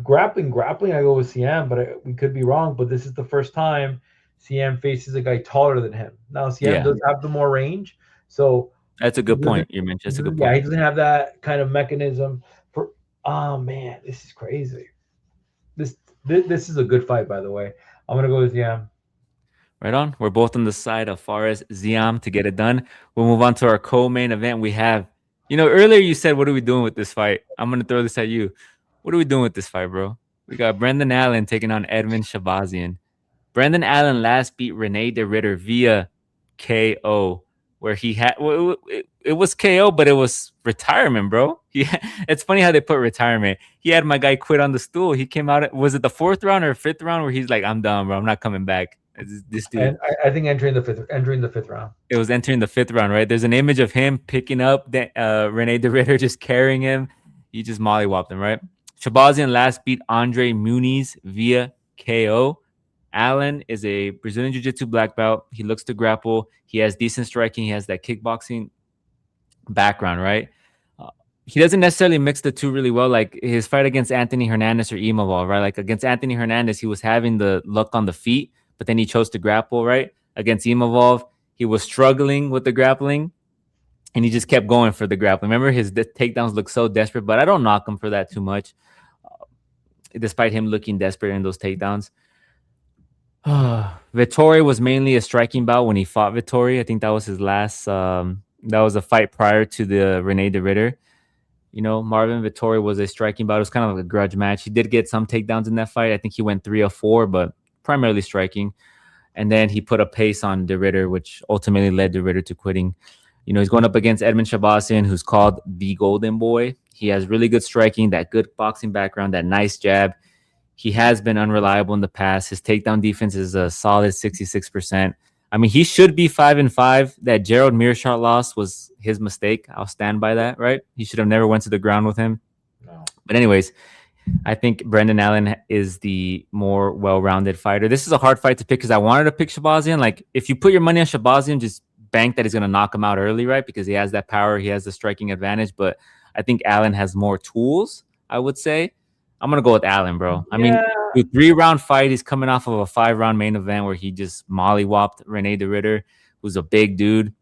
grappling, I go with CM, but we could be wrong. But this is the first time CM faces a guy taller than him. Now CM does have the more range, so that's a good point you mentioned. That's a good point. Yeah, he doesn't have that kind of mechanism for. Oh man, this is crazy. This is a good fight, by the way. I'm gonna go with Ziam. Right on. We're both on the side of Fares Ziam to get it done. We'll move on to our co-main event. We have, earlier you said, what are we doing with this fight? I'm gonna throw this at you. What are we doing with this fight, bro? We got Brendan Allen taking on Edmund Shabazian. Brendan Allen last beat Rene de Ritter via KO, where he had it was KO, but it was retirement, bro. Yeah, it's funny how they put retirement. He had my guy quit on the stool. He came out. Was it the 4th round or 5th round where he's like, "I'm done, bro. I'm not coming back." This dude. And I think entering the fifth round. It was entering the 5th round, right? There's an image of him picking up Rene de Ritter, just carrying him. He just mollywopped him, right? Shabazian last beat Andre Muniz via KO. Allen is a Brazilian Jiu-Jitsu black belt. He looks to grapple. He has decent striking. He has that kickboxing background, right? He doesn't necessarily mix the two really well. Like his fight against Anthony Hernandez or Imavov, right? Like against Anthony Hernandez, he was having the luck on the feet, but then he chose to grapple, right? Against Imavov, he was struggling with the grappling, and he just kept going for the grappling. Remember, his takedowns look so desperate, but I don't knock him for that too much, despite him looking desperate in those takedowns. Vittori was mainly a striking bout when he fought Vittori. I think that was his last. That was a fight prior to the Rene de Ritter. You know, Marvin Vittori was a striking bout. It was kind of like a grudge match. He did get some takedowns in that fight. I think he went 3 or 4, but primarily striking. And then he put a pace on de Ritter, which ultimately led de Ritter to quitting. You know, he's going up against Edmund Shabazian, who's called the Golden Boy. He has really good striking, that good boxing background, that nice jab. He has been unreliable in the past. His takedown defense is a solid 66%. I mean, he should be 5-5. That Gerald Mearshart loss was his mistake. I'll stand by that, right? He should have never went to the ground with him. No. But anyways, I think Brendan Allen is the more well-rounded fighter. This is a hard fight to pick because I wanted to pick Shabazian. Like, if you put your money on Shabazian, just bank that he's going to knock him out early, right? Because he has that power, he has the striking advantage. But I think Allen has more tools, I would say. I'm going to go with Allen, bro. I mean, the 3-round fight, he's coming off of a 5-round main event where he just mollywopped Rene de Ritter, who's a big dude.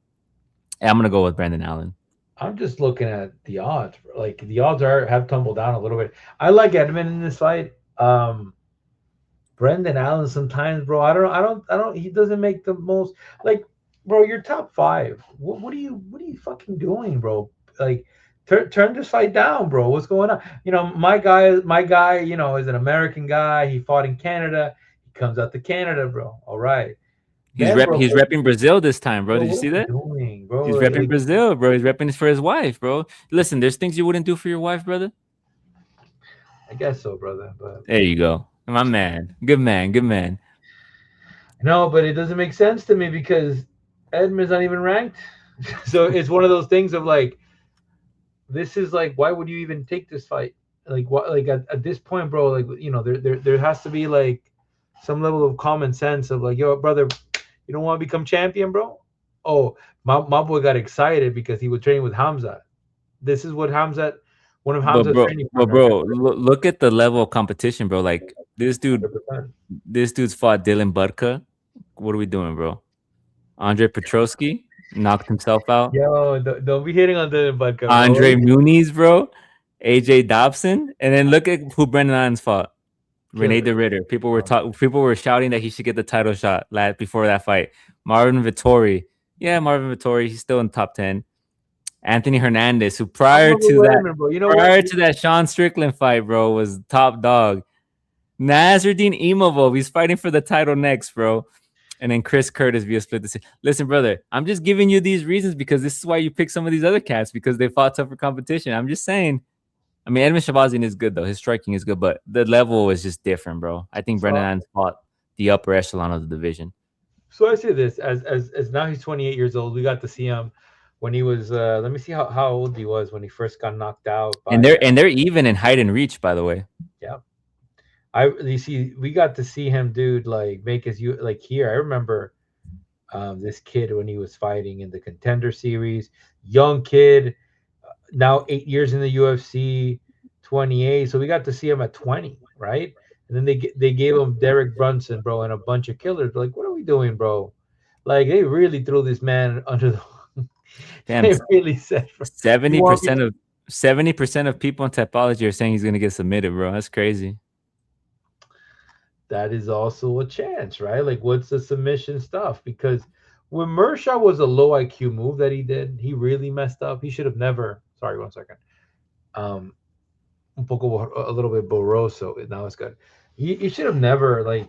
And I'm going to go with Brendan Allen. I'm just looking at the odds. Like the odds have tumbled down a little bit. I like Edmund in this fight. Brendan Allen sometimes, bro. I don't. He doesn't make the most. Like, bro, you're top 5. What are you fucking doing, bro? Like, turn this fight down, bro. What's going on? You know, my guy, you know, is an American guy. He fought in Canada. He comes out to Canada, bro. All right. He's Then, bro, he's repping Brazil this time, bro. bro, Did you what see are we that? doing, bro? He's repping Brazil, bro. He's repping this for his wife, bro. Listen, there's things you wouldn't do for your wife, brother. I guess so, brother. But There you go. My man. Good man. Good man. no, but it doesn't make sense to me because Edmund's not even ranked. So it's one of those things of like, this is like, why would you even take this fight? Like, what? Like at this point, bro. Like, you know, there has to be like some level of common sense of like, yo, brother, you don't want to become champion, bro. Oh, my boy got excited because he was training with Hamza. This is what Hamza, one of But Hamza's bro, training but partners. bro, look at the level of competition, bro. Like this dude, 100%. this dude's fought Dylan Budka. What are we doing, bro? Andre Petrosky knocked himself out. Yo, don't be hitting on the Budka, bro. Andre Muniz, bro. AJ Dobson, and then look at who Brendan Allen's fought. Rene Killer. de Ritter. People were shouting that he should get the title shot before that fight. Marvin Vittori. Yeah, Marvin Vittori. He's still in top 10. Anthony Hernandez, who I'm prior gonna go to with that Edmund, bro. You know what? prior to that Sean Strickland fight, bro, was top dog. Nasruddin Imavov, he's fighting for the title next, bro. And then Chris Curtis via split decision. Listen, brother, I'm just giving you these reasons because this is why you pick some of these other cats because they fought tougher competition. I'm just saying. I mean, Edmund Shabazian is good though. His striking is good, but the level is just different, bro. I think Brendan Allen fought the upper echelon of the division. So I say this as now he's 28 years old. We got to see him when he was. Let me see how old he was when he first got knocked out. By, And they're even in height and reach, by the way. yeah. You see, we got to see him, dude. Like make his like here. I remember this kid when he was fighting in the Contender Series, young kid, now 8 years in the UFC, 28. So we got to see him at 20, right? And then they gave him Derek Brunson, bro, and a bunch of killers. Like, what are we doing, bro? Like they really threw this man under the. Damn, They really said 70% of people in Typology are saying he's gonna get submitted, bro. That's crazy. that is also a chance, right? Like, what's the submission stuff? Because when Mershaw was a low IQ move that he did, he really messed up. He should have never. Sorry, 1 second. Un poco a little bit borroso. Now it's good. He should have never like.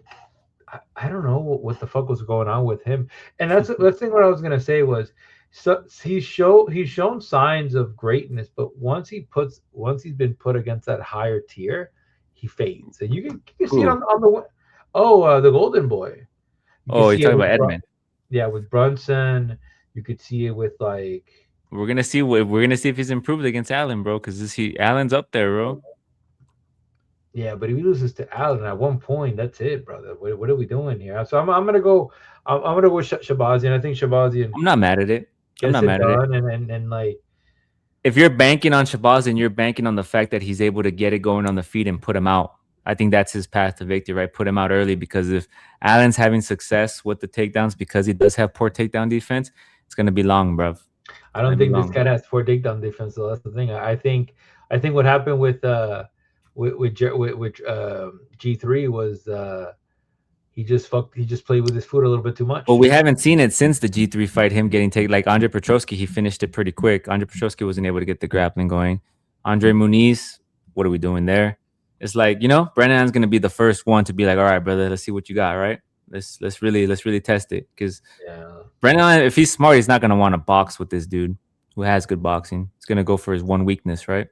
I don't know what the fuck was going on with him. And that's the thing. What I was gonna say was, so he's shown signs of greatness, but once he's been put against that higher tier, he fades. And you can see it on the Golden Boy. You can Oh, you're see it talking with about Edmund. yeah, with Brunson. You could see it with like. We're gonna see if he's improved against Allen, bro. Because Allen's up there, bro. Yeah, but if he loses to Allen at one point, that's it, brother. What are we doing here? So I'm gonna go. I'm gonna go with Shabazian. I think Shabazian I'm not mad at it. I'm gets not it mad at it. done, and like. If you're banking on Shabazian, you're banking on the fact that he's able to get it going on the feet and put him out. I think that's his path to victory, right? Put him out early because if Allen's having success with the takedowns because he does have poor takedown defense, it's gonna be long, bro. I don't think this guy has poor takedown defense. So that's the thing. I think what happened with G3 was He just played with his food a little bit too But much. we haven't seen it since the G3 fight, him getting taken. Like Andre Petrosky, he finished it pretty quick. Andre Petrosky wasn't able to get the grappling going. Andre Muniz, what are we doing there? It's like, Brennan's gonna be the first one to be like, all right, brother, let's see what you got, right? Let's really test it. Because Yeah. Brennan, if he's smart, he's not gonna want to box with this dude who has good boxing. He's gonna go for his one weakness, right?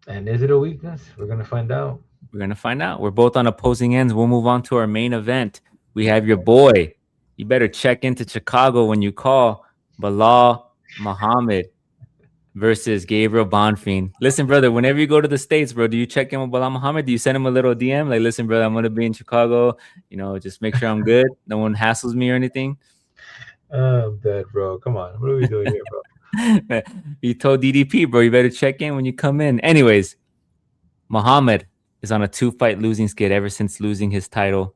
And is it a weakness? We're gonna find out. We're gonna find out. We're both on opposing ends. We'll move on to our main event. We have your boy. You better check into Chicago when you call Bilal Muhammad versus Gabriel Bonfim. Listen, brother, whenever you go to the States, bro, do you check in with Bilal Muhammad? Do you send him a little DM? Like, listen, brother, I'm gonna be in Chicago. Just make sure I'm good. No one hassles me or anything. I'm dead, bro. Come on. What are we doing here, bro? You told DDP, bro, you better check in when you come in. Anyways, Muhammad is on a 2-fight losing skid ever since losing his title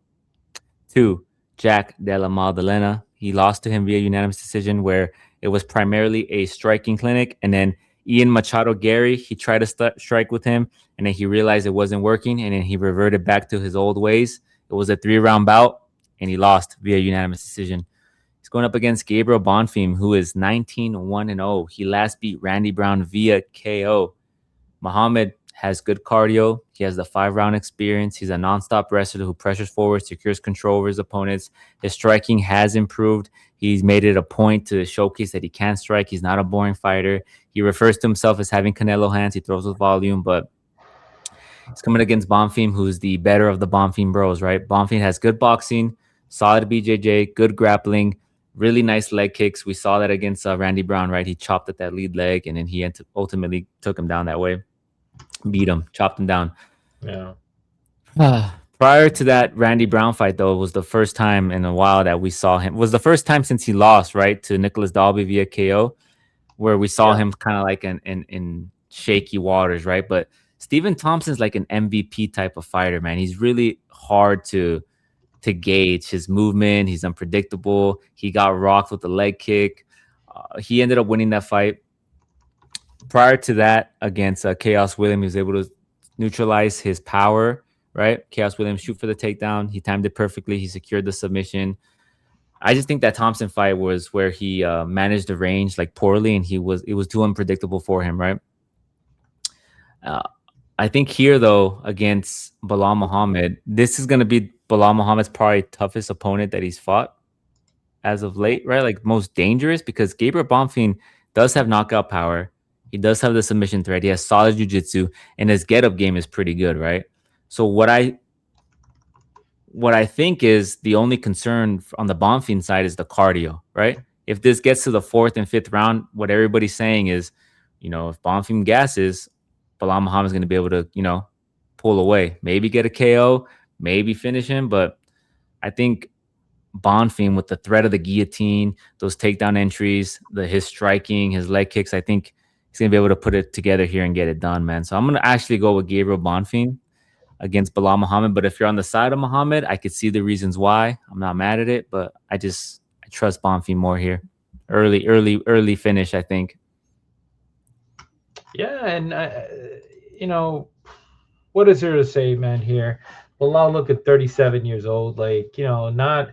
to Jack Della Maddalena. He lost to him via unanimous decision, where it was primarily a striking clinic. And then Ian Machado Gary, he tried to strike with him, and then he realized it wasn't working, and then he reverted back to his old ways. It was a 3-round bout, and he lost via unanimous decision. He's going up against Gabriel Bonfim, who is 19-1-0. He last beat Randy Brown via KO. Muhammad has good cardio. He has the 5-round experience. He's a nonstop wrestler who pressures forward, secures control over his opponents. His striking has improved. He's made it a point to showcase that he can strike. He's not a boring fighter. He refers to himself as having Canelo hands. He throws with volume, but he's coming against Bonfim, who's the better of the Bonfim bros, right? Bonfim has good boxing, solid BJJ, good grappling, really nice leg kicks. We saw that against Randy Brown, right? He chopped at that lead leg, and then he ultimately took him down that way. Beat him, chopped him down. Yeah. Prior to that Randy Brown fight, though, it was the first time in a while that we saw him. It was the first time since he lost, right, to Nicholas Dalby via KO, where we saw Yeah. him kind of like in shaky waters, right? But Stephen Thompson's like an MVP type of fighter, man. He's really hard to gauge his movement. He's unpredictable. He got rocked with the leg kick. He ended up winning that fight. Prior to that, against Chaos William, he was able to neutralize his power, right? Chaos Williams shoot for the takedown. He timed it perfectly. He secured the submission. I just think that Thompson fight was where he managed the range like poorly, and it was too unpredictable for him, right? Uh, I think here though, against Bilal Muhammad, this is going to be Bilal Muhammad's probably toughest opponent that he's fought as of late, right? Like most dangerous, because Gabriel Bonfim does have knockout power. He does have the submission threat. He has solid jiu-jitsu, and his get-up game is pretty good, right? So what I think is the only concern on the Bonfim side is the cardio, right? If this gets to the 4th and 5th round, what everybody's saying is, if Bonfim gasses, Bilal Muhammad's going to be able to, pull away, maybe get a KO, maybe finish him. But I think Bonfim, with the threat of the guillotine, those takedown entries, his striking, his leg kicks, I think he's going to be able to put it together here and get it done, man. So I'm going to actually go with Gabriel Bonfim against Bilal Muhammad. But if you're on the side of Muhammad, I could see the reasons why. I'm not mad at it, but I trust Bonfim more here. Early finish, I think. Yeah, and what is there to say, man? Here, Bilal, look at 37 years old. Like, not,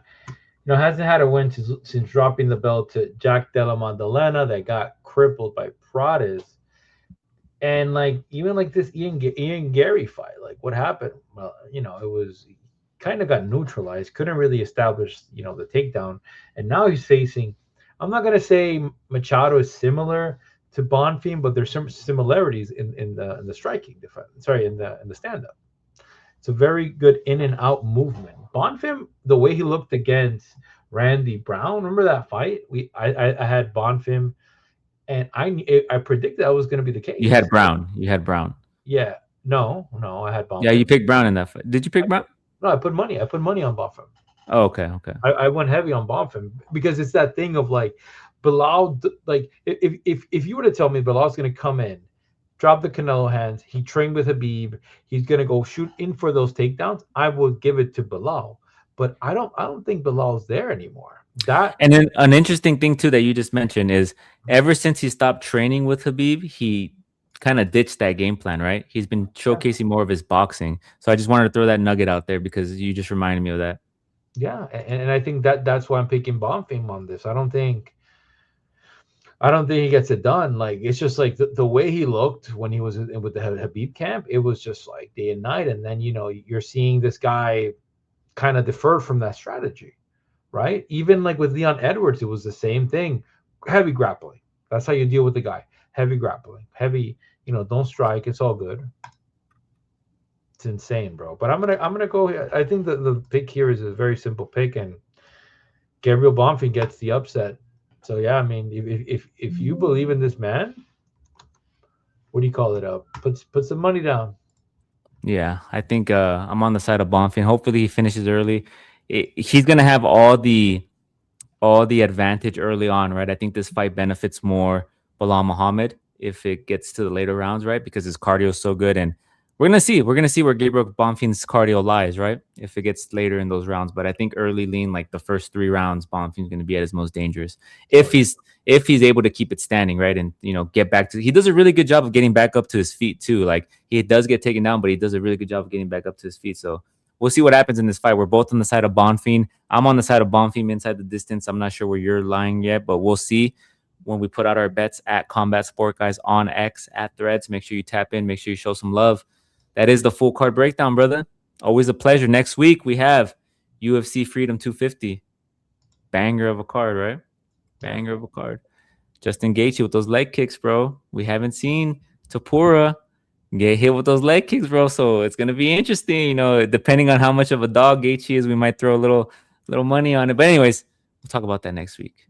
hasn't had a win since dropping the belt to Jack Della Maddalena that got crippled by Prades. And like even like this Ian Gary fight, like what happened? Well, it was kind of got neutralized. Couldn't really establish, the takedown, and now he's facing. I'm not gonna say Machado is similar to Bonfim, but there's some similarities in the striking defense. Sorry, in the stand up. It's a very good in and out movement. Bonfim, the way he looked against Randy Brown, remember that fight? I had Bonfim, and I predicted that was going to be the You case. had Brown. You had Brown. Yeah, no, I had Yeah, Bonfim. you picked Brown in that fight. Did you pick Brown? No, I put money. I put money on Bonfim. Oh, okay. I went heavy on Bonfim because it's that thing of like Bilal. Like if you were to tell me Bilal's going to come in, drop the Canelo hands, he trained with Habib, he's going to go shoot in for those takedowns, I would give it to Bilal. But I don't think Bilal's there anymore. And then an interesting thing too that you just mentioned is ever since he stopped training with Habib, he kind of ditched that game plan, right? He's been Yeah, showcasing more of his boxing. So I just wanted to throw that nugget out there because you just reminded me of that. yeah, and I think that's why I'm picking Bonfim on this. I don't think he gets it done. Like it's just like the way he looked when he was with the Habib camp, it was just like day and night. And then you're seeing this guy kind of deferred from that strategy, right? Even like with Leon Edwards, it was the same thing. Heavy grappling. That's how you deal with the guy. Heavy grappling. Heavy. Don't strike. It's all good. It's insane, bro. But I'm gonna go. I think the pick here is a very simple pick, and Gabriel Bonfim gets the upset. So yeah, I mean, if you believe in this man, what do you call it? Put some money down. Yeah, I think I'm on the side of Bonfim. Hopefully he finishes early. He's gonna have all the advantage early on, right? I think this fight benefits more Bilal Muhammad if it gets to the later rounds, right? Because his cardio is so good, and we're gonna see. We're gonna see where Gabriel Bonfim's cardio lies, right? If it gets later in those rounds, but I think early lean, like the first 3 rounds, Bonfim's gonna be at his most dangerous Oh if yeah. he's able to keep it standing, right? And get back to. He does a really good job of getting back up to his feet too. Like he does get taken down, but he does a really good job of getting back up to his feet. So we'll see what happens in this fight. We're both on the side of Bonfim. I'm on the side of Bonfim inside the distance. I'm not sure where you're lying yet, but we'll see when we put out our bets at Combat Sport Guys on X at Threads. Make sure you tap in. Make sure you show some love. That is the full card breakdown, brother. Always a pleasure. Next week we have UFC Freedom 250. Banger of a card, right? Yeah. Banger of a card. Justin Gaethje with those leg kicks, bro. We haven't seen Tapura get hit with those leg kicks, bro. So it's gonna be interesting. Depending on how much of a dog Gaethje is, we might throw a little money on it. But anyways, we'll talk about that next week.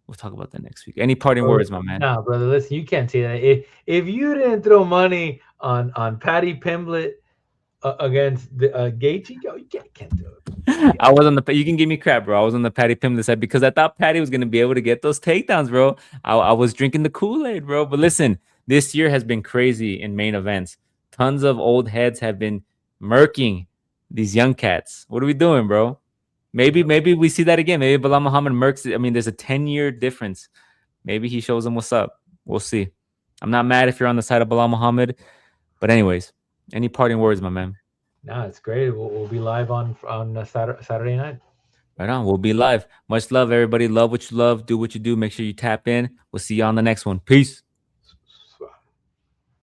We'll talk about that next week. Any parting words, my man? Nah, brother. Listen, you can't say that. If you didn't throw money on Patty Pimblett against the Gaethje, yo, you can't do it. I was on the. You can give me crap, bro. I was on the Patty Pimblett side because I thought Patty was gonna be able to get those takedowns, bro. I was drinking the Kool-Aid, bro. But listen, this year has been crazy in main events. Tons of old heads have been murking these young cats. What are we doing, bro? Maybe Yeah. maybe we see that again. Maybe Bilal Muhammad murks. I mean, there's a 10-year difference. Maybe he shows them what's up. We'll see. I'm not mad if you're on the side of Bilal Muhammad. But anyways, any parting words, my man? Nah, it's great. We'll be live on Saturday night. Right on. We'll be live. Much love, everybody. Love what you love. Do what you do. Make sure you tap in. We'll see you on the next one. Peace.